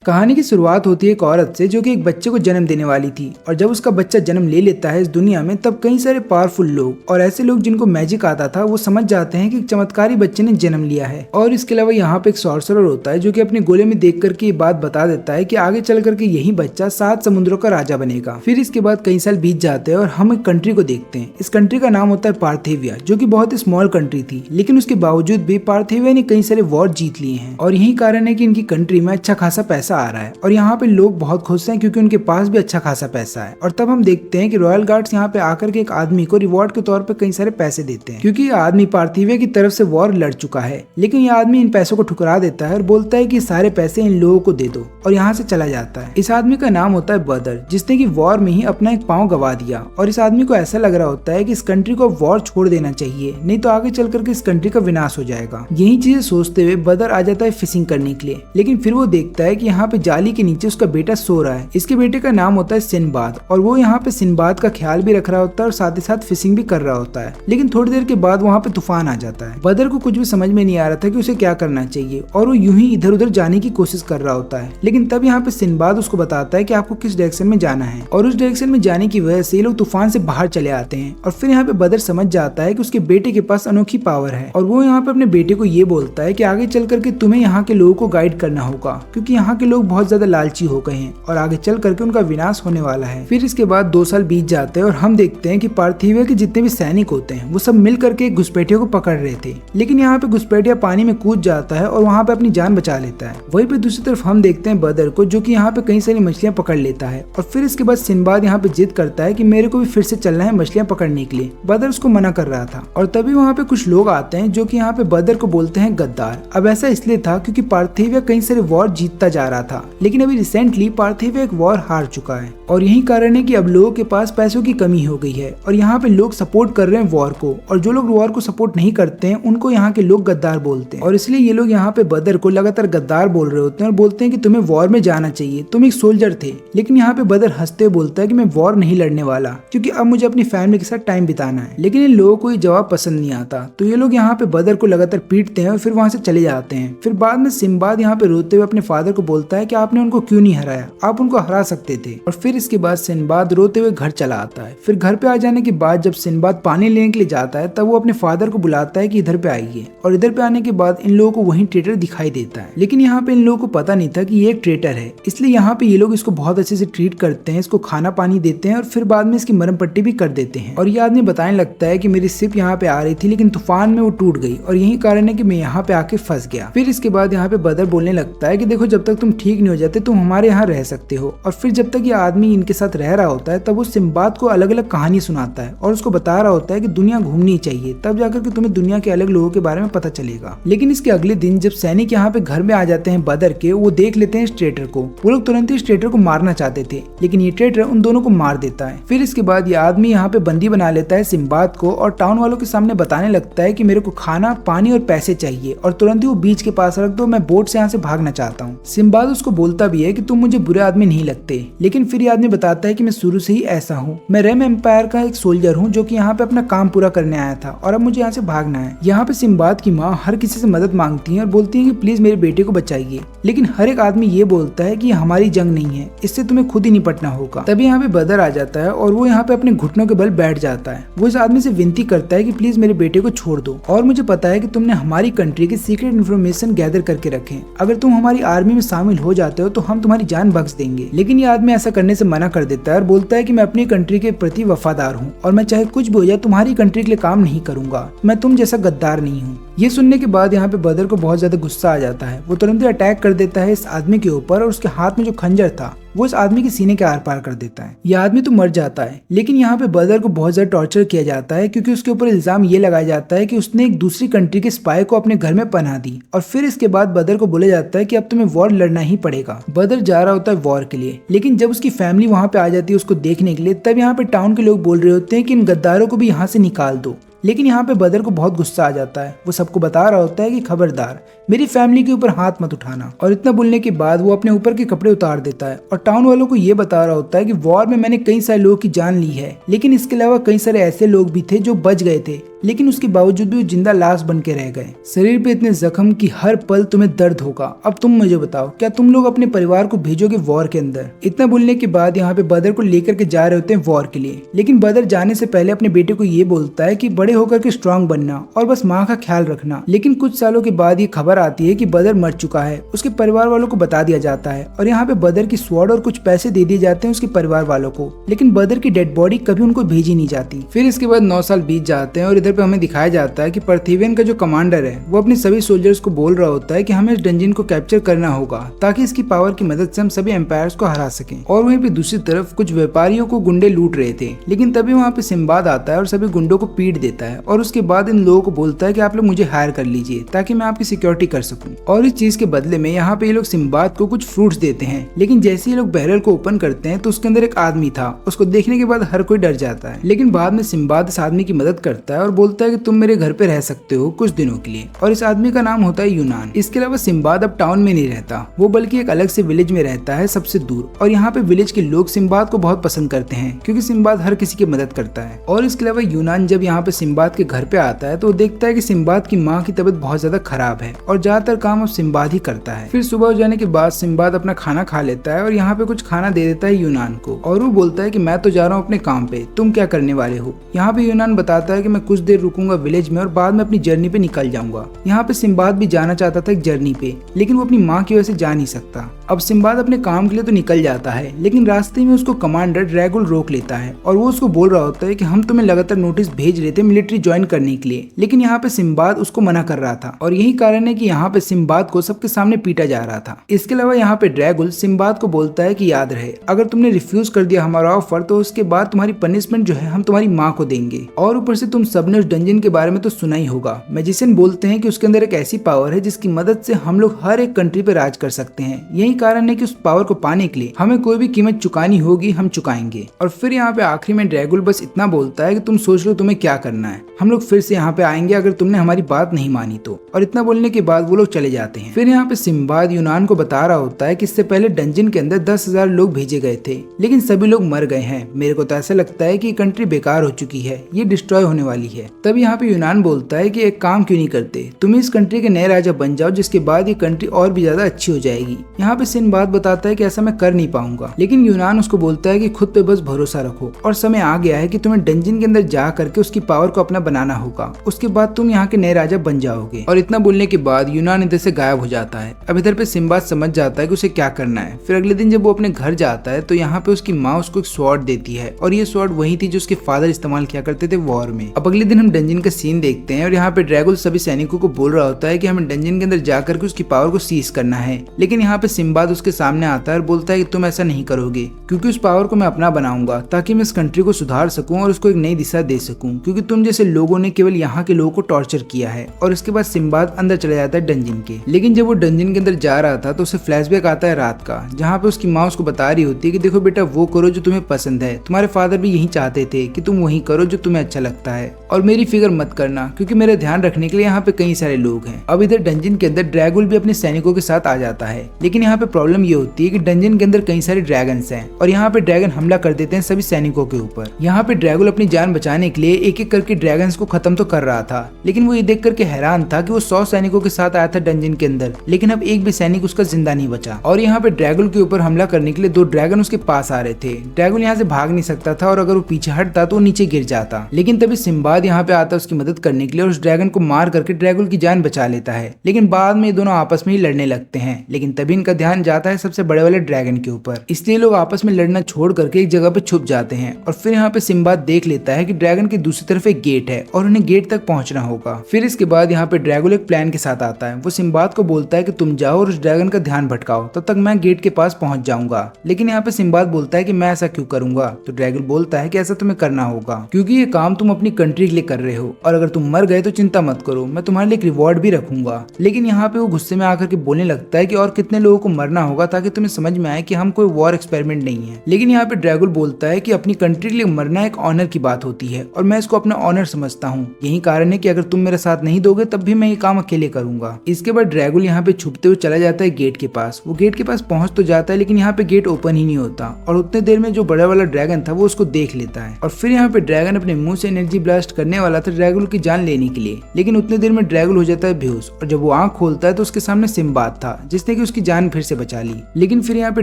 कहानी की शुरुआत होती है एक औरत से जो कि एक बच्चे को जन्म देने वाली थी। और जब उसका बच्चा जन्म ले लेता है इस दुनिया में, तब कई सारे पावरफुल लोग और ऐसे लोग जिनको मैजिक आता था वो समझ जाते हैं कि एक चमत्कारी बच्चे ने जन्म लिया है। और इसके अलावा यहाँ पे एक सॉर्सरर होता है जो कि अपने गोले में देख करके ये बात बता देता है कि आगे चल करके यही बच्चा 7 समुद्रों का राजा बनेगा। फिर इसके बाद कई साल बीत जाते हैं और हम एक कंट्री को देखते हैं। इस कंट्री का नाम होता है पार्थेविया, जो कि बहुत ही स्मॉल कंट्री थी, लेकिन उसके बावजूद भी पार्थेविया ने कई सारे वॉर जीत लिए हैं। और यही कारण है कि इनकी कंट्री में अच्छा खासा पैसा आ रहा है और यहाँ पे लोग बहुत खुश हैं क्योंकि उनके पास भी अच्छा खासा पैसा है। और तब हम देखते हैं कि रॉयल गार्ड्स यहाँ पे आकर के एक आदमी को रिवॉर्ड के तौर पे कई सारे पैसे देते हैं, क्योंकि ये आदमी पार्थिविया की तरफ से वॉर लड़ चुका है। लेकिन ये आदमी इन पैसों को ठुकरा देता है और बोलता है कि सारे पैसे इन लोगों को दे दो, और यहाँ से चला जाता है। इस आदमी का नाम होता है बदर, जिसने की वॉर में ही अपना एक पाँव गवा दिया। और इस आदमी को ऐसा लग रहा होता है कि इस कंट्री को वॉर छोड़ देना चाहिए, नहीं तो आगे चल करके इस कंट्री का विनाश हो जाएगा। यही चीजें सोचते हुए बदर आ जाता है फिशिंग करने के लिए। लेकिन फिर वो देखता है कि यहाँ पे जाली के नीचे उसका बेटा सो रहा है। इसके बेटे का नाम होता है सिनबाद, और वो यहाँ पे सिनबाद का ख्याल भी रख रहा होता है और साथ ही साथ फिशिंग भी कर रहा होता है। लेकिन थोड़ी देर के बाद वहाँ पे तूफान आ जाता है। बदर को कुछ भी समझ में नहीं आ रहा था कि उसे क्या करना चाहिए, और वो यूं ही इधर उधर जाने की कोशिश कर रहा होता है। लेकिन तब यहाँ पे सिनबाद उसको बताता है कि आपको किस डायरेक्शन में जाना है, और उस डायरेक्शन में जाने की वजह से ये लोग तूफान से बाहर चले आते हैं। और फिर यहाँ पे बदर समझ जाता है कि उसके बेटे के पास अनोखी पावर है, और वो यहाँ पे अपने बेटे को ये बोलता है कि आगे चल करके तुम्हें यहाँ के लोगों को गाइड करना होगा, क्योंकि यहाँ के लोग बहुत ज्यादा लालची हो गए हैं और आगे चल करके उनका विनाश होने वाला है। फिर इसके बाद 2 साल बीत जाते हैं और हम देखते हैं कि पार्थिविया के जितने भी सैनिक होते हैं वो सब मिल करके घुसपैठियों को पकड़ रहे थे। लेकिन यहाँ पे घुसपैठिया पानी में कूद जाता है और वहाँ पे अपनी जान बचा लेता है। वहीं पे दूसरी तरफ हम देखते हैं बदर को, जो कि यहाँ पे कई सारी मछलियां पकड़ लेता है। और फिर इसके बाद सिनबाद यहाँ पे जिद करता है कि मेरे को भी फिर से चलना है मछलियां पकड़ने के लिए। बदर उसको मना कर रहा था, और तभी वहाँ पे कुछ लोग आते हैं जो कि यहाँ पे बदर को बोलते हैं गद्दार। अब ऐसा इसलिए था क्योंकि पार्थिविया कई सारे वॉर जीतता जा रहा था, लेकिन अभी रिसेंटली पार्थिविया एक वॉर हार चुका है। और यही कारण है कि अब लोगों के पास पैसों की कमी हो गई है, और यहाँ पे लोग सपोर्ट कर रहे हैं वॉर को, और जो लोग वॉर को सपोर्ट नहीं करते हैं उनको यहाँ के लोग गद्दार बोलते हैं। और इसलिए ये लोग यहाँ पे बदर को लगातार गद्दार बोल रहे होते हैं और बोलते हैं कि तुम्हें वॉर में जाना चाहिए, तुम एक सोल्जर थे। लेकिन यहाँ पे बदर हंसते हुए बोलता है कि मैं वॉर नहीं लड़ने वाला, क्योंकि अब मुझे अपनी फैमिली के साथ टाइम बिताना है। लेकिन इन लोगों को ये जवाब पसंद नहीं आता, तो ये लोग यहाँ पे बदर को लगातार पीटते हैं और फिर वहाँ से चले जाते हैं। फिर बाद में सिनबाद यहाँ पे रोते हुए अपने फादर को बोलता है कि आपने उनको क्यों नहीं हराया, आप उनको हरा सकते थे। और फिर इसके बाद सिनबाद रोते हुए घर चला आता है। फिर घर पे आ जाने के बाद जब सिनबाद पानी लेने के लिए जाता है, तब वो अपने फादर को बुलाता है कि इधर पे आइए। और इधर पे आने के बाद इन लोगों को वही ट्रेटर दिखाई देता है। लेकिन यहाँ पे इन लोगों को पता नहीं था कि ये एक ट्रेटर है, इसलिए यहाँ पे ये लोग इसको बहुत अच्छे से ट्रीट करते हैं, इसको खाना पानी देते हैं और फिर बाद में इसकी मरहम पट्टी भी कर देते हैं। और ये आदमी बताने लगता है कि मेरी शिप यहाँ पे आ रही थी, लेकिन तूफान में वो टूट गई और यही कारण है कि मैं यहाँ पे आके फंस गया। फिर इसके बाद यहाँ पे बदर बोलने लगता है कि देखो, जब तक तुम ठीक नहीं हो जाते तुम हमारे यहाँ रह सकते हो। और फिर जब तक ये आदमी इनके साथ रह रहा होता है, तब वो सिनबाद को अलग अलग कहानी सुनाता है और उसको बता रहा होता है कि दुनिया घूमनी चाहिए, तब जाकर के तुम्हें दुनिया के अलग लोगों के बारे में पता चलेगा। लेकिन इसके अगले दिन जब सैनिक यहाँ पे घर में आ जाते हैं बदर के, वो देख लेते हैं इस ट्रेटर को। वो लोग तुरंत ही इस ट्रेटर को मारना चाहते थे, लेकिन ये ट्रेटर उन दोनों को मार देता है। फिर इसके बाद ये आदमी यहाँ पे बंदी बना लेता है सिनबाद को और टाउन वालों के सामने बताने लगता है कि मेरे को खाना पानी और पैसे चाहिए, और तुरंत ही वो बीच के पास रख दो, मैं बोट से यहाँ से भागना चाहता हूँ। सिनबाद उसको बोलता भी है कि तुम मुझे बुरे आदमी नहीं लगते, लेकिन फिर ये आदमी बताता है कि मैं शुरू से ही ऐसा हूँ, मैं रेम एम्पायर का एक सोल्जर हूँ जो कि यहाँ पे अपना काम पूरा करने आया था और अब मुझे यहाँ से भागना है। यहाँ पे सिनबाद की माँ हर किसी से मदद मांगती है और बोलती है कि प्लीज मेरे बेटे को बचाइए, लेकिन हर एक आदमी ये बोलता है कि हमारी जंग नहीं है, इससे तुम्हें खुद ही निपटना होगा। तभी यहाँ पे बदर आ जाता है और वो यहाँ पे अपने घुटनों के बल बैठ जाता है। वो इस आदमी से विनती करता है कि प्लीज मेरे बेटे को छोड़ दो, और मुझे पता है कि तुमने हमारी कंट्री की सीक्रेट इन्फॉर्मेशन गैदर करके रखे, अगर तुम हमारी आर्मी में शामिल हो जाते हो तो हम तुम्हारी जान बख्श देंगे। लेकिन ये आदमी ऐसा करने से मना कर देता है और बोलता है कि मैं अपनी कंट्री के प्रति वफादार हूँ और मैं चाहे कुछ भी हो जाए तुम्हारी कंट्री के लिए काम नहीं करूंगा, मैं तुम जैसा गद्दार नहीं हूँ। ये सुनने के बाद यहाँ पे बदर को बहुत ज्यादा गुस्सा आ जाता है। वो तुरंत ही अटैक कर देता है इस आदमी के ऊपर और उसके हाथ में जो खंजर था वो इस आदमी के सीने के आर पार कर देता है। यह आदमी तो मर जाता है, लेकिन यहाँ पे बदर को बहुत ज्यादा टॉर्चर किया जाता है क्योंकि उसके ऊपर इल्जाम ये लगाया जाता है कि उसने एक दूसरी कंट्री के स्पाई को अपने घर में पनाह दी। और फिर इसके बाद बदर को बोला जाता है कि अब तुम्हें वॉर लड़ना ही पड़ेगा। बदर जा रहा होता है वॉर के लिए, लेकिन जब उसकी फैमिली वहाँ पे आ जाती है उसको देखने के लिए, तब यहाँ पे टाउन के लोग बोल रहे होते हैं कि इन गद्दारों को भी यहाँ से निकाल दो। लेकिन यहाँ पे बदर को बहुत गुस्सा आ जाता है। वो सबको बता रहा होता है कि खबरदार मेरी फैमिली के ऊपर हाथ मत उठाना। और इतना बोलने के बाद वो अपने ऊपर के कपड़े उतार देता है और टाउन वालों को ये बता रहा होता है कि वॉर में मैंने कई सारे लोगों की जान ली है, लेकिन इसके अलावा कई सारे ऐसे लोग भी थे जो बच गए थे, लेकिन उसके बावजूद भी वो जिंदा लाश बन के रह गए। शरीर पे इतने जख्म कि हर पल तुम्हें दर्द होगा। अब तुम मुझे बताओ, क्या तुम लोग अपने परिवार को भेजोगे वॉर के अंदर? इतना बोलने के बाद यहाँ पे बदर को लेकर के जा रहे होते हैं वॉर के लिए, लेकिन बदर जाने से पहले अपने बेटे को ये बोलता है कि बड़े होकर के स्ट्रांग बनना और बस माँ का ख्याल रखना। लेकिन कुछ सालों के बाद ये खबर आती है कि बदर मर चुका है। उसके परिवार वालों को बता दिया जाता है और यहाँ पे बदर की स्वॉर्ड और कुछ पैसे दे दिए जाते हैं उसके परिवार वालों को, लेकिन बदर की डेड बॉडी कभी उनको भेजी नहीं जाती। फिर इसके बाद 9 साल बीत जाते हैं और इधर पे हमें दिखाया जाता है कि पर्थिवियन का जो कमांडर है वो अपने सभी सोल्जर्स को बोल रहा होता है कि हमें इस डंजन को कैप्चर करना होगा ताकि इसकी पावर की मदद से हम सभी एम्पायर्स को हरा सकें। और वहीं पे दूसरी तरफ कुछ व्यापारियों को गुंडे लूट रहे थे, लेकिन तभी वहाँ पे सिम्बाद आता है और सभी गुंडों को पीट देता है और उसके बाद इन लोगों को बोलता है कि आप लोग मुझे हायर कर लीजिए ताकि मैं आपकी सिक्योरिटी कर सकूं। और इस चीज के बदले में यहाँ पे ये लोग सिम्बाद को कुछ फ्रूट्स देते हैं, लेकिन जैसे ये लोग बैरल को ओपन करते हैं तो उसके अंदर एक आदमी था। उसको देखने के बाद हर कोई डर जाता है, लेकिन बाद में सिम्बाद इस आदमी की मदद करता है और बोलता है कि तुम मेरे घर पे रह सकते हो कुछ दिनों के लिए। और इस आदमी का नाम होता है यूनान। इसके अलावा सिम्बाद अब टाउन में नहीं रहता, वो बल्कि एक अलग से विलेज में रहता है सबसे दूर। और यहाँ पे विलेज के लोग सिम्बाद को बहुत पसंद करते हैं क्योंकि सिम्बाद हर किसी की मदद करता है। और इसके अलावा यूनान जब यहाँ पे सिम्बाद के घर पे आता है तो वो देखता है कि सिम्बाद की माँ की तबीयत बहुत ज्यादा खराब है और ज्यादातर काम अब सिम्बाद ही करता है। फिर सुबह हो जाने के बाद सिम्बाद अपना खाना खा लेता है और यहाँ पे कुछ खाना दे देता है यूनान को और वो बोलता है कि मैं तो जा रहा हूँ अपने काम पे, तुम क्या करने वाले हो? यहाँ पे यूनान बताता है कि मैं कुछ देर रुकूंगा विलेज में और बाद में अपनी जर्नी पे निकल जाऊंगा। यहाँ पे सिम्बाद भी जाना चाहता था एक जर्नी पे, लेकिन वो अपनी माँ की वजह से जा नहीं सकता। अब सिम्बाद अपने काम के लिए तो निकल जाता है, लेकिन रास्ते में उसको कमांडर ड्रैगुल रोक लेता है और वो उसको बोल रहा होता है कि हम तुम्हें लगातार नोटिस भेज रहे थे मिलिट्री ज्वाइन करने के लिए, लेकिन यहाँ पे सिम्बाद उसको मना कर रहा था और यही कारण है कि यहाँ पे सिम्बाद को सबके सामने पीटा जा रहा था। इसके अलावा यहाँ पे ड्रैगुल सिम्बाद को बोलता है कि याद रहे, अगर तुमने रिफ्यूज कर दिया हमारा ऑफर तो उसके बाद तुम्हारी पनिशमेंट जो है हम तुम्हारी माँ को देंगे। और ऊपर से तुम सबने उस डंजन के बारे में तो सुना ही होगा। मैजिशियन बोलते हैं कि उसके अंदर एक ऐसी पावर है जिसकी मदद से हम लोग हर एक कंट्री पे राज कर सकते हैं। यही कारण है कि उस पावर को पाने के लिए हमें कोई भी कीमत चुकानी होगी, हम चुकाएंगे। और फिर यहाँ पे आखिरी में ड्रैगुल बस इतना बोलता है कि तुम सोच लो तुम्हें क्या करना है, हम लोग फिर से यहाँ पे आएंगे अगर तुमने हमारी बात नहीं मानी तो। और इतना बोलने के बाद वो लोग चले जाते हैं। फिर यहाँ पे सिम्बाद यूनान को बता रहा होता है कि इससे पहले डंजन के अंदर 10,000 लोग भेजे गए थे, लेकिन सभी लोग मर गए हैं। मेरे को तो ऐसा लगता है कि कंट्री बेकार हो चुकी है, ये डिस्ट्रॉय होने वाली है। तब यहाँ पे यूनान बोलता है कि एक काम क्यों नहीं करते, तुम इस कंट्री के नए राजा बन जाओ, जिसके बाद ये कंट्री और भी ज्यादा अच्छी हो जाएगी। यहाँ पे सिम्बाद बताता है कि ऐसा मैं कर नहीं पाऊंगा, लेकिन यूनान उसको बोलता है कि खुद पे बस भरोसा रखो और समय आ गया है कि तुम्हें डंजन के अंदर जा करके उसकी पावर को अपना बनाना होगा, उसके बाद तुम यहाँ के नए राजा बन जाओगे। और इतना बोलने के बाद यूनान इधर से गायब हो जाता है। अब इधर पे सिम्बाद समझ जाता है कि उसे क्या करना है। फिर अगले दिन जब वो अपने घर जाता है तो यहाँ पे उसकी माँ उसको एक स्वॉर्ड देती है और ये स्वॉर्ड वही थी जो उसके फादर इस्तेमाल किया करते थे वॉर में। अब अगले दिन हम डंजन का सीन देखते हैं और यहाँ पे ड्रैगुल सभी सैनिकों को बोल रहा होता है कि हमें डंजन के अंदर जाकर के उसकी पावर को सीज करना है, लेकिन यहाँ पे सिम्बाद उसके सामने आता है और बोलता है कि तुम ऐसा नहीं करोगे, क्योंकि उस पावर को मैं अपना बनाऊंगा ताकि मैं इस कंट्री को सुधार सकूं और उसको एक नई दिशा दे सकूं, क्योंकि तुम जैसे लोगों ने केवल यहाँ के लोगों को टॉर्चर किया है। और इसके बाद सिम्बाद अंदर चला जाता है डंजन के, लेकिन जब वो डंजन के अंदर जा रहा था तो उसे फ्लैशबैक आता है रात का, जहाँ पे उसकी माँ उसको बता रही होती है कि देखो बेटा, वो करो जो तुम्हें पसंद है, तुम्हारे फादर भी यही चाहते थे कि तुम वही करो जो तुम्हें अच्छा लगता है, और मेरी फिक्र मत करना क्योंकि मेरा ध्यान रखने के लिए यहाँ पे कई सारे लोग हैं। अब इधर डंजन के अंदर ड्रैगुल भी अपने सैनिकों के साथ आ जाता है, लेकिन यहाँ पे प्रॉब्लम ये होती है कि डंजन के अंदर कई सारे ड्रैगन्स हैं और यहाँ पे ड्रैगन हमला कर देते हैं सभी सैनिकों के ऊपर। यहाँ पे ड्रैगुल अपनी जान बचाने के लिए एक एक करके ड्रैगन्स को खत्म तो कर रहा था, लेकिन वो ये देख करके हैरान था कि वो 100 सैनिकों के साथ आया था डंजन के अंदर, लेकिन अब एक भी सैनिक उसका जिंदा नहीं बचा। और यहाँ पे ड्रैगुल के ऊपर हमला करने के लिए 2 ड्रैगन उसके पास आ रहे थे। ड्रैगुल यहाँ से भाग नहीं सकता था और अगर वो पीछे हटता तो वो नीचे गिर जाता, लेकिन तभी सिम्बाद यहाँ पे आता उसकी मदद करने के लिए और उस ड्रैगन को मार करके ड्रैगुल की जान बचा लेता है। लेकिन बाद में ये दोनों आपस में ही लड़ने लगते हैं, लेकिन तभी इनका ध्यान जाता है सबसे बड़े वाले ड्रैगन के ऊपर, इसलिए लोग आपस में लड़ना छोड़ करके एक जगह पे छुप जाते हैं। और फिर यहाँ पे सिम्बाद देख लेता है कि ड्रैगन की दूसरी तरफ एक गेट है और उन्हें गेट तक पहुंचना होगा। फिर इसके बाद यहाँ पे ड्रैगुल एक प्लान के साथ आता है। वो सिम्बाद को बोलता है कि तुम जाओ और उस ड्रैगन का ध्यान भटकाओ, तब तक मैं गेट के पास पहुंच जाऊंगा। लेकिन यहाँ पे सिम्बाद बोलता है कि मैं ऐसा क्यों करूंगा, तो ड्रैगुल बोलता है कि ऐसा तुम्हें करना होगा क्योंकि ये काम तुम अपनी कंट्री के लिए कर रहे हो, और अगर तुम मर गए तो चिंता मत करो, मैं तुम्हारे लिए एक रिवॉर्ड भी रखूंगा। लेकिन यहाँ पे वो गुस्से में आकर के बोलने लगता है कि और कितने लोगों को मरना होगा ताकि तुम्हें समझ में आए कि हम कोई वॉर एक्सपेरिमेंट नहीं है। लेकिन यहाँ पे ड्रैगुल बोलता है कि अपनी कंट्री के लिए मरना एक ऑनर की बात होती है और मैं इसको अपना ऑनर समझता हूँ, यही कारण है कि अगर तुम मेरा साथ नहीं दोगे तब भी मैं ये काम अकेले करूंगा। इसके बाद ड्रैगुल यहाँ पे छुपते हुए चला जाता है गेट के पास। वो गेट के पास पहुंच तो जाता है लेकिन यहाँ पे गेट ओपन ही नहीं होता और उतने देर में जो बड़ा वाला ड्रैगन था वो उसको देख लेता है और फिर यहाँ पे ड्रैगन अपने मुंह से एनर्जी ब्लास्ट करने वाला था ड्रैगुल की जान लेने के लिए, लेकिन उतने देर में ड्रैगुल हो जाता है बेहोश और जब वो आंख खोलता है तो उसके सामने सिम्बाद था जिसने कि उसकी जान फिर से बचा ली। लेकिन फिर यहाँ पे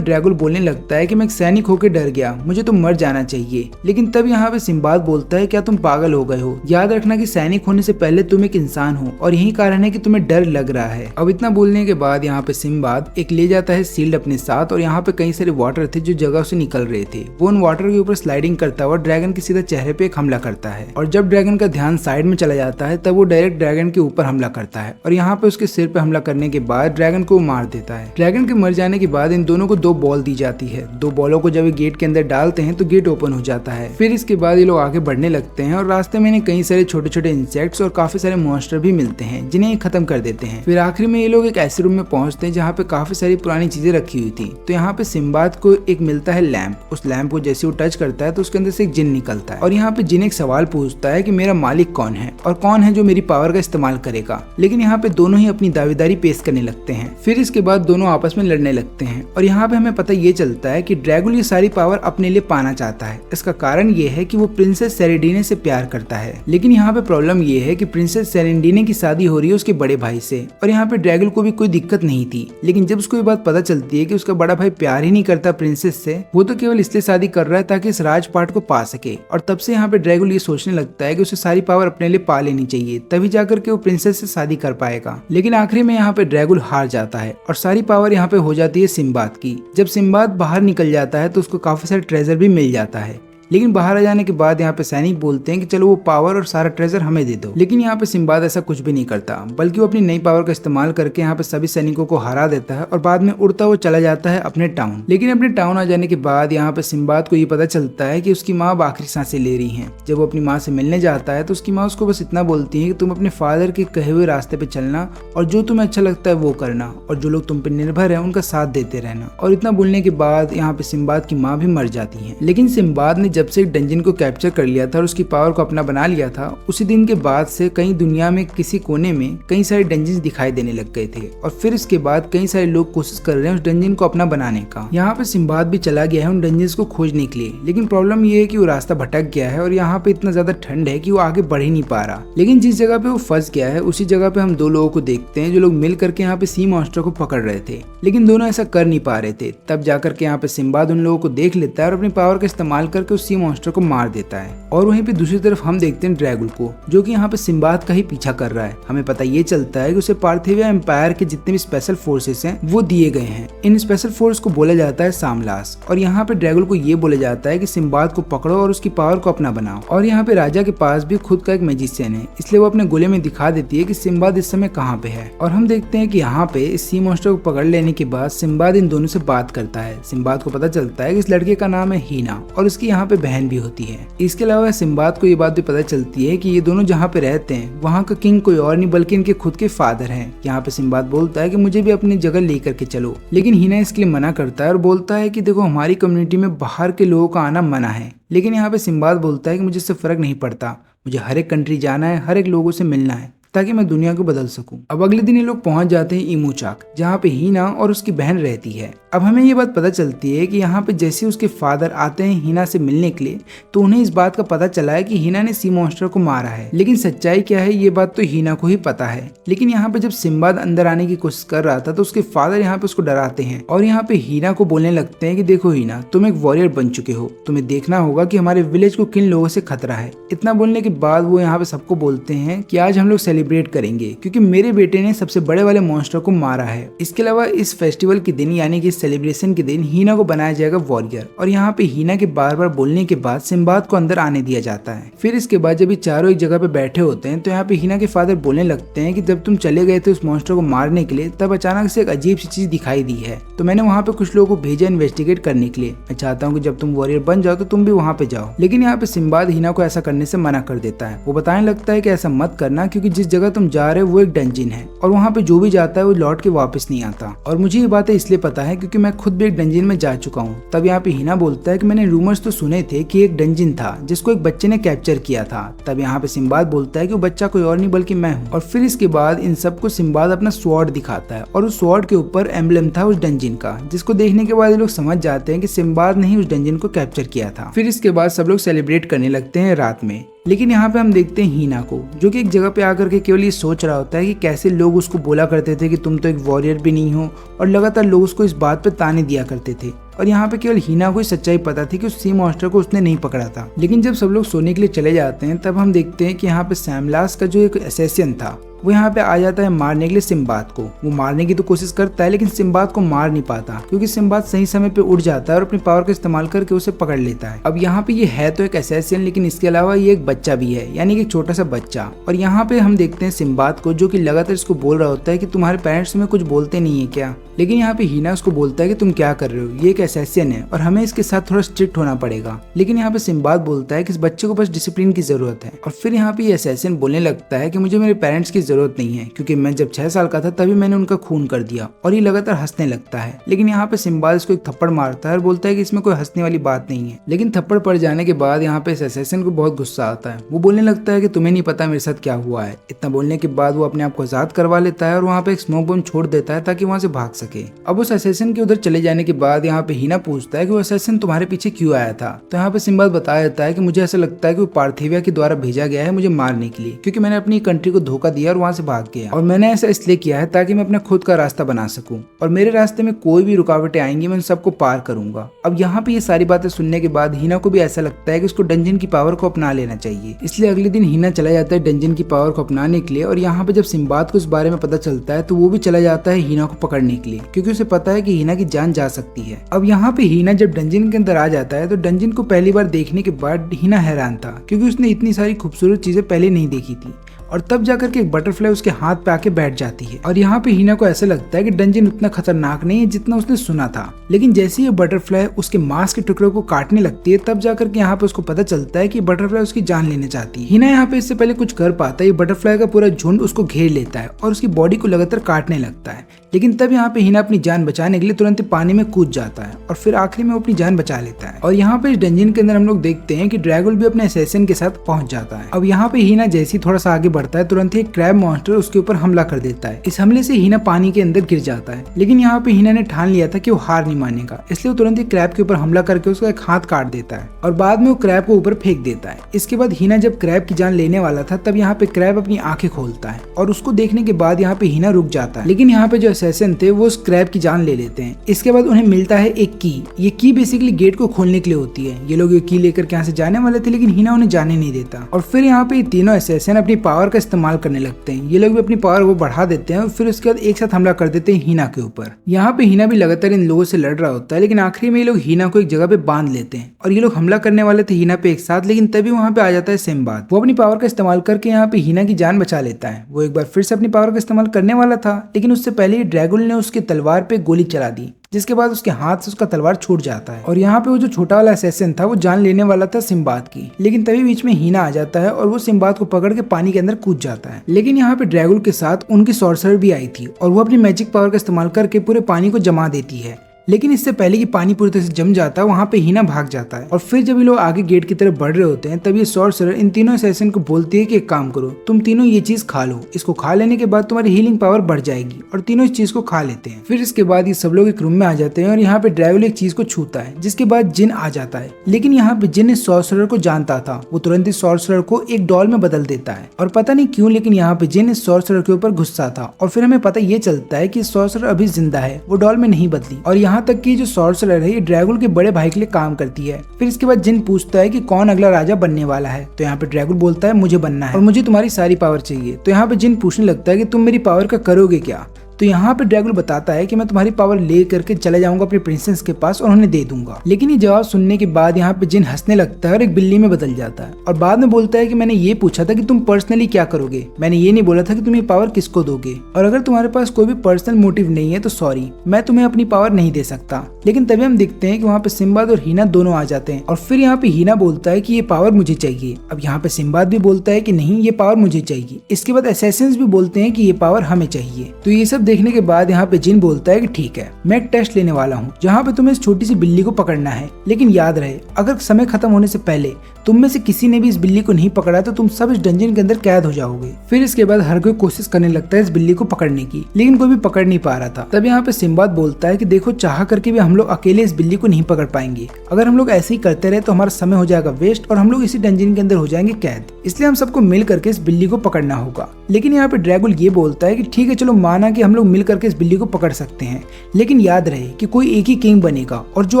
ड्रैगुल बोलने लगता है कि मैं एक सैनिक होकर डर गया, मुझे तो मर जाना चाहिए। लेकिन तब यहाँ पे सिम्बाद बोलता है क्या तुम पागल हो गए हो, याद रखना कि सैनिक होने से पहले तुम एक इंसान हो और यही कारण है कि तुम्हें डर लग रहा है। अब इतना बोलने के बाद यहाँ पे सिम्बाद एक ले जाता है शील्ड अपने साथ और यहाँ पे कई सारे वाटर थे जो जगह से निकल रहे थे। वो उन वाटर के ऊपर स्लाइडिंग करता हुआ ड्रैगन के सीधा चेहरे पे एक हमला करता है और जब ड्रैगन का ध्यान साइड में चला जाता है तब वो डायरेक्ट ड्रैगन के ऊपर हमला करता है और यहाँ पे उसके सिर पे हमला करने के बाद ड्रैगन को मार देता है। ड्रैगन के मर जाने के बाद इन दोनों को 2 बॉल दी जाती है। 2 बॉलों को जब ये गेट के अंदर डालते हैं तो गेट ओपन हो जाता है। फिर इसके बाद ये लोग आगे बढ़ने लगते हैं और रास्ते में इन्हें कई सारे छोटे छोटे इंसेक्ट्स और काफी सारे मॉन्स्टर भी मिलते हैं जिन्हें ये खत्म कर देते हैं। फिर आखिर में ये लोग एक ऐसे रूम में पहुंचते हैं जहाँ पे काफी सारी पुरानी चीजें रखी हुई थी। तो यहाँ पे सिम्बाद को एक मिलता है लैंप। उस लैंप को जैसे वो टच करता है तो उसके अंदर से एक जिन निकलता है और यहाँ पे जिन एक सवाल पूछता है कि मेरा मालिक कौन है और कौन है जो मेरी पावर का इस्तेमाल करेगा। लेकिन यहाँ पे दोनों ही अपनी दावेदारी पेश करने लगते हैं। फिर इसके बाद दोनों आपस में लड़ने लगते हैं और यहाँ पे हमें पता ये चलता है कि ड्रैगुल ये सारी पावर अपने लिए पाना चाहता है। इसका कारण ये है कि वो प्रिंसेस सेरेंडीने से प्यार करता है। लेकिन यहाँ पे प्रॉब्लम ये है कि प्रिंसेस सेरेंडीने की शादी हो रही है उसके बड़े भाई से और यहाँ पे ड्रैगुल को भी कोई दिक्कत नहीं थी। लेकिन जब उसको ये बात पता चलती है कि उसका बड़ा भाई प्यार ही नहीं करता प्रिंसेस से, वो तो केवल इसलिए शादी कर रहा है ताकि इस राजपाट को पा सके, और तब से यहाँ पे ड्रैगुल ये सोचने लगता है कि उसे सारी पावर अपने लिए पा लेनी चाहिए, तभी जाकर के वो प्रिंसेस से शादी कर पाएगा। लेकिन आखिरी में यहाँ पे ड्रैगुल हार जाता है और सारी पावर यहाँ पे हो जाती है सिम्बाद की। जब सिम्बाद बाहर निकल जाता है तो उसको काफी सारे ट्रेजर भी मिल जाता है। लेकिन बाहर आ जाने के बाद यहाँ पे सैनिक बोलते हैं कि चलो वो पावर और सारा ट्रेजर हमें दे दो। लेकिन यहाँ पे सिम्बाद ऐसा कुछ भी नहीं करता, बल्कि वो अपनी नई पावर का इस्तेमाल करके यहाँ पे सभी सैनिकों को हरा देता है और बाद में उड़ता हुआ चला जाता है अपने टाउन। लेकिन अपने टाउन आ जाने के बाद यहाँ पे सिम्बाद को ये पता चलता है कि उसकी माँ आखिरी सांसें ले रही है। जब वो अपनी माँ से मिलने जाता है तो उसकी माँ उसको बस इतना बोलती है कि तुम अपने फादर के कहे हुए रास्ते पे चलना और जो तुम्हें अच्छा लगता है वो करना और जो लोग तुम पे निर्भर है उनका साथ देते रहना। और इतना बोलने के बाद यहाँ पे सिम्बाद की माँ भी मर जाती है। लेकिन सिम्बाद ने जब से एक डंजन को कैप्चर कर लिया था और उसकी पावर को अपना बना लिया था, उसी दिन के बाद से कई दुनिया में किसी कोने में कई सारे डंजन दिखाई देने लग गए थे और फिर इसके बाद कई सारे लोग कोशिश कर रहे हैं उस डंजन को अपना बनाने का। यहाँ पे सिम्बाद भी चला गया है उन डंजन को खोजने के लिए, लेकिन प्रॉब्लम ये है कि वो रास्ता भटक गया है और यहाँ पे इतना ज्यादा ठंड है कि वो आगे बढ़ ही नहीं पा रहा। लेकिन जिस जगह पे वो फंस गया है उसी जगह पे हम 2 लोगों को देखते हैं जो लोग मिल करके यहाँ पे सी मॉन्स्टर को पकड़ रहे थे, लेकिन दोनों ऐसा कर नहीं पा रहे थे। तब जाकर के यहाँ पे सिम्बाद उन लोगों को देख लेता है और अपनी पावर का इस्तेमाल करके उस सी मॉन्स्टर को मार देता है। और वहीं पे दूसरी तरफ हम देखते हैं ड्रैगुल को, जो कि यहाँ पे सिम्बाद का ही पीछा कर रहा है। हमें पता ये चलता है कि उसे पार्थिविया एम्पायर के जितने भी स्पेशल फोर्सेस हैं वो दिए गए हैं। इन स्पेशल फोर्स को बोला जाता है सामलास और यहाँ पे ड्रैगुल को ये बोला जाता है कि सिम्बाद को पकड़ो और उसकी पावर को अपना बनाओ। और यहाँ पे राजा के पास भी खुद का एक मैजिशियन है, इसलिए वो अपने गोले में दिखा देती है कि सिम्बाद इस समय कहाँ पे है। और हम देखते हैं कि यहाँ पे इस सी मॉन्स्टर को पकड़ लेने के बाद सिम्बाद इन दोनों से बात करता है। सिम्बाद को पता चलता है कि इस लड़के का नाम है हीना और उसकी यहाँ पे बहन भी होती है। इसके अलावा सिम्बाद को ये बात भी पता चलती है कि ये दोनों जहाँ पे रहते हैं वहाँ का किंग कोई और नहीं बल्कि इनके खुद के फादर हैं। यहाँ पे सिम्बाद बोलता है कि मुझे भी अपनी जगह लेकर के चलो, लेकिन हीना इसके लिए मना करता है और बोलता है कि देखो हमारी कम्युनिटी में बाहर के लोगों का आना मना है। लेकिन यहाँ पे सिम्बाद बोलता है कि मुझे इससे फर्क नहीं पड़ता, मुझे हर एक कंट्री जाना है, हर एक लोगों से मिलना है ताकि मैं दुनिया को बदल सकूं। अब अगले दिन ये लोग पहुंच जाते हैं इमूचाक, जहाँ पे हीना और उसकी बहन रहती है। अब हमें ये बात पता चलती है कि यहाँ पे जैसे उसके फादर आते हैं हीना से मिलने के लिए तो उन्हें इस बात का पता चला है कि हीना ने सी मॉन्स्टर को मारा है। लेकिन सच्चाई क्या है ये बात तो हीना को ही पता है। लेकिन यहाँ पे जब सिम्बाद अंदर आने की कोशिश कर रहा था तो उसके फादर यहाँ पे उसको डराते हैं और यहाँ पे हीना को बोलने लगते हैं कि देखो हीना, तुम एक वॉरियर बन चुके हो, तुम्हें देखना होगा कि हमारे विलेज को किन लोगों से खतरा है। इतना बोलने के बाद वो यहाँ पे सबको बोलते हैं कि आज हम लोग सेलिब्रेट करेंगे क्योंकि मेरे बेटे ने सबसे बड़े वाले मॉन्स्टर को मारा है। इसके अलावा इस फेस्टिवल के दिन यानी कि सेलिब्रेशन के दिन हीना को बनाया जाएगा वॉरियर। और यहाँ पे हीना के बार बार बोलने के बाद सिम्बाद को अंदर आने दिया जाता है। फिर इसके बाद जब ये चारों एक जगह पे बैठे होते हैं तो यहाँ पे हीना के फादर बोलने लगते हैं कि जब तुम चले गए थे उस मॉन्स्टर को मारने के लिए तब अचानक से एक अजीब सी चीज दिखाई दी है, तो मैंने वहाँ पे कुछ लोगों को भेजा इन्वेस्टिगेट करने के लिए। मैं चाहता हूँ कि जब तुम वॉरियर बन जाओ तो तुम भी वहाँ पे जाओ। लेकिन यहाँ पे सिम्बाद हीना को ऐसा करने से मना कर देता है। वो बताने लगता है कि ऐसा मत करना क्योंकि जिस जगह तुम जा रहे हो वो एक डंजन है और वहाँ पे जो भी जाता है वो लौट के वापस नहीं आता। और मुझे ये बातें इसलिए पता है क्योंकि क्योंकि मैं खुद भी एक डंजन में जा चुका हूँ। तब यहाँ पे हीना बोलता है कि मैंने रूमर्स तो सुने थे कि एक डंजन था जिसको एक बच्चे ने कैप्चर किया था। तब यहाँ पे सिम्बाद बोलता है कि वो बच्चा कोई और नहीं बल्कि मैं हूँ। और फिर इसके बाद इन सबको सिम्बाद अपना स्वॉर्ड दिखाता है और उस स्वॉर्ड के ऊपर एम्बलम था उस डंजन का, जिसको देखने के बाद ये लोग समझ जाते हैं कि सिम्बाद ने ही उस डंजन को कैप्चर किया था। फिर इसके बाद सब लोग सेलिब्रेट करने लगते हैं रात में। लेकिन यहाँ पे हम देखते हैं हीना को, जो कि एक जगह पे आकर के केवल ये सोच रहा होता है कि कैसे लोग उसको बोला करते थे कि तुम तो एक वॉरियर भी नहीं हो, और लगातार लोग उसको इस बात पे ताने दिया करते थे। और यहाँ पे केवल हीना को सच्चाई पता थी कि उस सी मॉन्स्टर को उसने नहीं पकड़ा था। लेकिन जब सब लोग सोने के लिए चले जाते हैं तब हम देखते हैं कि यहाँ पे सैमलास का जो एक असैसिन था वो यहाँ पे आ जाता है मारने के लिए सिम्बाद को। वो मारने की तो कोशिश करता है लेकिन सिम्बाद को मार नहीं पाता, क्योंकि सिम्बाद सही समय पे उठ जाता है और अपनी पावर का इस्तेमाल करके उसे पकड़ लेता है। अब यहाँ पे ये है तो एक असैसिन, लेकिन इसके अलावा ये एक बच्चा भी है, यानी कि एक छोटा सा बच्चा। और यहाँ पे हम देखते हैं सिम्बाद को, जो कि लगातार इसको बोल रहा होता है कि तुम्हारे पेरेंट्स तुम्हें कुछ बोलते नहीं है क्या। लेकिन यहाँ पे हीना उसको बोलता है कि तुम क्या कर रहे हो, ये एक असैसिन है और हमें इसके साथ थोड़ा स्ट्रिक्ट होना पड़ेगा। लेकिन यहाँ पे सिम्बाद बोलता है कि इस बच्चे को बस डिसिप्लिन की जरूरत है। और फिर यहाँ पे ये असैसिन बोलने लगता है कि मुझे मेरे पेरेंट्स की जरूरत नहीं है, क्योंकि मैं जब 6 साल का था तभी मैंने उनका खून कर दिया। और ये लगातार हंसने लगता है। लेकिन यहाँ पे सिम्बाद इसको एक थप्पड़ मारता है और बोलता है कि इसमें कोई हंसने वाली बात नहीं है। लेकिन थप्पड़ पड़ जाने के बाद यहाँ पे इस असैसिन को बहुत गुस्सा आता है। वो बोलने लगता है कि तुम्हें नहीं पता मेरे साथ क्या हुआ है। इतना बोलने के बाद वो अपने आप को आजाद करवा लेता है और वहाँ पे एक स्मोक बम छोड़ देता है ताकि वहाँ से भाग सके। अब उस असैसिन के उधर चले जाने के बाद यहाँ पे हीना पूछता है कि वो असैसिन तुम्हारे पीछे क्यों आया था। तो यहाँ पे सिम्बाद बता देता है कि मुझे ऐसा लगता है कि वो पार्थिविया के द्वारा भेजा गया है मुझे मारने के लिए, क्योंकि मैंने अपनी कंट्री को धोखा दिया और वहाँ से भाग गया। और मैंने ऐसा इसलिए किया है ताकि मैं अपना खुद का रास्ता बना सकूं, और मेरे रास्ते में कोई भी रुकावटें आएंगी मैं उन सबको पार करूंगा। अब यहाँ पे ये सारी बातें सुनने के बाद हीना को भी ऐसा लगता है कि उसको डंजन की पावर को अपना लेना चाहिए। इसलिए अगले दिन हीना चला जाता है डंजन की पावर को अपनाने के लिए। और यहाँ पे जब सिम्बाद को इस बारे में पता चलता है तो वो भी चला जाता है हीना को पकड़ने के लिए, क्योंकि उसे पता है कि हीना की जान जा सकती है। अब यहाँ पे हीना जब डंजन के अंदर आ जाता है तो डंजन को पहली बार देखने के बाद हीना हैरान था, क्योंकि उसने इतनी सारी खूबसूरत चीजें पहले नहीं देखी थी। और तब जाकर के एक बटरफ्लाई उसके हाथ पे आके बैठ जाती है। और यहाँ पे हीना को ऐसा लगता है कि डंजन उतना खतरनाक नहीं है जितना उसने सुना था। लेकिन जैसे ही बटरफ्लाई उसके मांस के टुकड़ों को काटने लगती है तब जाकर के यहाँ पे उसको पता चलता है कि बटरफ्लाई उसकी जान लेना चाहती है। हीना यहाँ पे इससे पहले कुछ कर पाता है, ये बटरफ्लाई का पूरा झुंड उसको घेर लेता है और उसकी बॉडी को लगातार काटने लगता है। लेकिन तब यहाँ पे हीना अपनी जान बचाने के लिए तुरंत पानी में कूद जाता है और फिर आखिरी में वो अपनी जान बचा लेता है। और यहाँ पे इस डंजन के अंदर हम लोग देखते हैं कि ड्रैगुल भी अपने असैसिन के साथ पहुंच जाता है। अब यहाँ पे हीना जैसे ही थोड़ा सा आगे बढ़ता है तुरंत ही क्रैब मॉन्स्टर उसके ऊपर हमला कर देता है। इस हमले से हीना पानी के अंदर गिर जाता है। लेकिन यहाँ पे हीना ने ठान लिया था कि वो हार नहीं मानेगा, इसलिए वो तुरंत ही क्रैब के ऊपर हमला करके उसका एक हाथ काट देता है और बाद में वो क्रैब को ऊपर फेंक देता है। इसके बाद हीना जब क्रैब की जान लेने वाला था तब यहाँ पे क्रैब अपनी आंखें खोलता है और उसको देखने के बाद यहाँ पे हीना रुक जाता है। लेकिन यहाँ पे जो असैसिन थे वो उस क्रैब की जान ले लेते हैं। इसके बाद उन्हें मिलता है एक की। ये की बेसिकली गेट को खोलने के लिए होती है। ये लोग ये की लेकर यहाँ से जाने वाले थे लेकिन हीना उन्हें जाने नहीं देता। और फिर यहाँ पे तीनों असैसिन अपनी पावर का इस्तेमाल करने लगते हैं। ये लोग भी अपनी पावर को बढ़ा देते हैं और फिर उसके बाद एक साथ हमला कर देते हैं हीना के ऊपर। यहाँ पे हीना भी लगातार इन लोगों से लड़ रहा होता है, लेकिन आखिरी में ये लोग हीना को एक जगह पे बांध लेते हैं और ये लोग हमला करने वाले थे हीना पे एक साथ। लेकिन तभी वहाँ पे आ जाता है सिम्बाद। वो अपनी पावर का इस्तेमाल करके यहाँ पे हीना की जान बचा लेता है। वो एक बार फिर से अपनी पावर का इस्तेमाल करने वाला था, लेकिन उससे पहले ही ड्रैगुल ने उसकी तलवार पे गोली चला दी, जिसके बाद उसके हाथ से उसका तलवार छूट जाता है। और यहाँ पे वो जो छोटा वाला असैसिन था वो जान लेने वाला था सिम्बाद की, लेकिन तभी बीच में हीना आ जाता है और वो सिम्बाद को पकड़ के पानी के अंदर कूद जाता है। लेकिन यहाँ पे ड्रैगुल के साथ उनकी सॉर्सरर भी आई थी और वो अपनी मैजिक पावर का इस्तेमाल करके पूरे पानी को जमा देती है। लेकिन इससे पहले कि पानी पूरी तरह से जम जाता है वहाँ पे हीना भाग जाता है। और फिर जब ये लोग आगे गेट की तरफ बढ़ रहे होते हैं तब ये सॉर्सरर इन तीनों असैसिन को बोलती है कि एक काम करो, तुम तीनों ये चीज खा लो। इसको खा लेने के बाद तुम्हारी हीलिंग पावर बढ़ जाएगी। और तीनों इस चीज को खा लेते हैं। फिर इसके बाद ये सब लोग एक रूम में आ जाते हैं और यहाँ पे ड्रैगुल एक चीज को छूता है, जिसके बाद जिन आ जाता है। लेकिन यहाँ पे जिन इस सॉर्सरर को जानता था, वो तुरंत इस सॉर्सरर को एक डॉल में बदल देता है। और पता नहीं क्यों लेकिन यहाँ पे जिन इस सॉर्सरर के ऊपर गुस्सा था। और फिर हमें पता ये चलता है कि सॉर्सरर अभी जिंदा है, वो डॉल में नहीं बदली। और यहाँ तक कि जो सॉर्सरर है ये ड्रैगुल के बड़े भाई के लिए काम करती है। फिर इसके बाद जिन पूछता है कि कौन अगला राजा बनने वाला है। तो यहाँ पे ड्रैगुल बोलता है मुझे बनना है और मुझे तुम्हारी सारी पावर चाहिए। तो यहाँ पे जिन पूछने लगता है कि तुम मेरी पावर का करोगे क्या। तो यहाँ पे ड्रैगुल बताता है कि मैं तुम्हारी पावर ले करके चले जाऊंगा अपनी प्रिंसेस के पास और उन्हें दे दूंगा। लेकिन ये जवाब सुनने के बाद यहाँ पे जिन हंसने लगता है और एक बिल्ली में बदल जाता है और बाद में बोलता है कि मैंने ये पूछा था कि तुम पर्सनली क्या करोगे, मैंने ये नहीं बोला था कि तुम ये पावर किसको दोगे। और अगर तुम्हारे पास कोई भी पर्सनल मोटिव नहीं है तो सॉरी, मैं तुम्हें अपनी पावर नहीं दे सकता। लेकिन तभी हम देखते हैं कि वहाँ पे सिम्बाद और हीना दोनों आ जाते हैं। और फिर यहाँ पे हीना बोलता है कि ये पावर मुझे चाहिए। अब यहाँ पे सिम्बाद भी बोलता है कि नहीं, ये पावर मुझे चाहिए। इसके बाद असैसिन्स भी बोलते हैं कि ये पावर हमें चाहिए। तो ये सब देखने के बाद यहाँ पे जिन बोलता है कि ठीक है, मैं एक टेस्ट लेने वाला हूँ जहाँ पे तुम्हें इस छोटी सी बिल्ली को पकड़ना है, लेकिन याद रहे अगर समय खत्म होने से पहले तुम में से किसी ने भी इस बिल्ली को नहीं पकड़ा तो तुम सब इस डंजन के अंदर कैद हो जाओगे। फिर इसके बाद हर कोई कोशिश करने लगता है इस बिल्ली को पकड़ने की, लेकिन कोई भी पकड़ नहीं पा रहा था। तब यहाँ पे सिम्बाद बोलता है कि देखो, चाह करके भी हम लोग अकेले इस बिल्ली को नहीं पकड़ पाएंगे। अगर हम लोग ऐसे ही करते रहे तो हमारा समय हो जाएगा वेस्ट और हम लोग इसी डंजन के अंदर हो जाएंगे कैद। इसलिए हम सबको मिल करके इस बिल्ली को पकड़ना होगा। लेकिन यहाँ पे ड्रैगुल ये बोलता है कि ठीक है, चलो माना कि हम लोग मिल करके इस बिल्ली को पकड़ सकते हैं, लेकिन याद रहे कि कोई एक ही किंग बनेगा और जो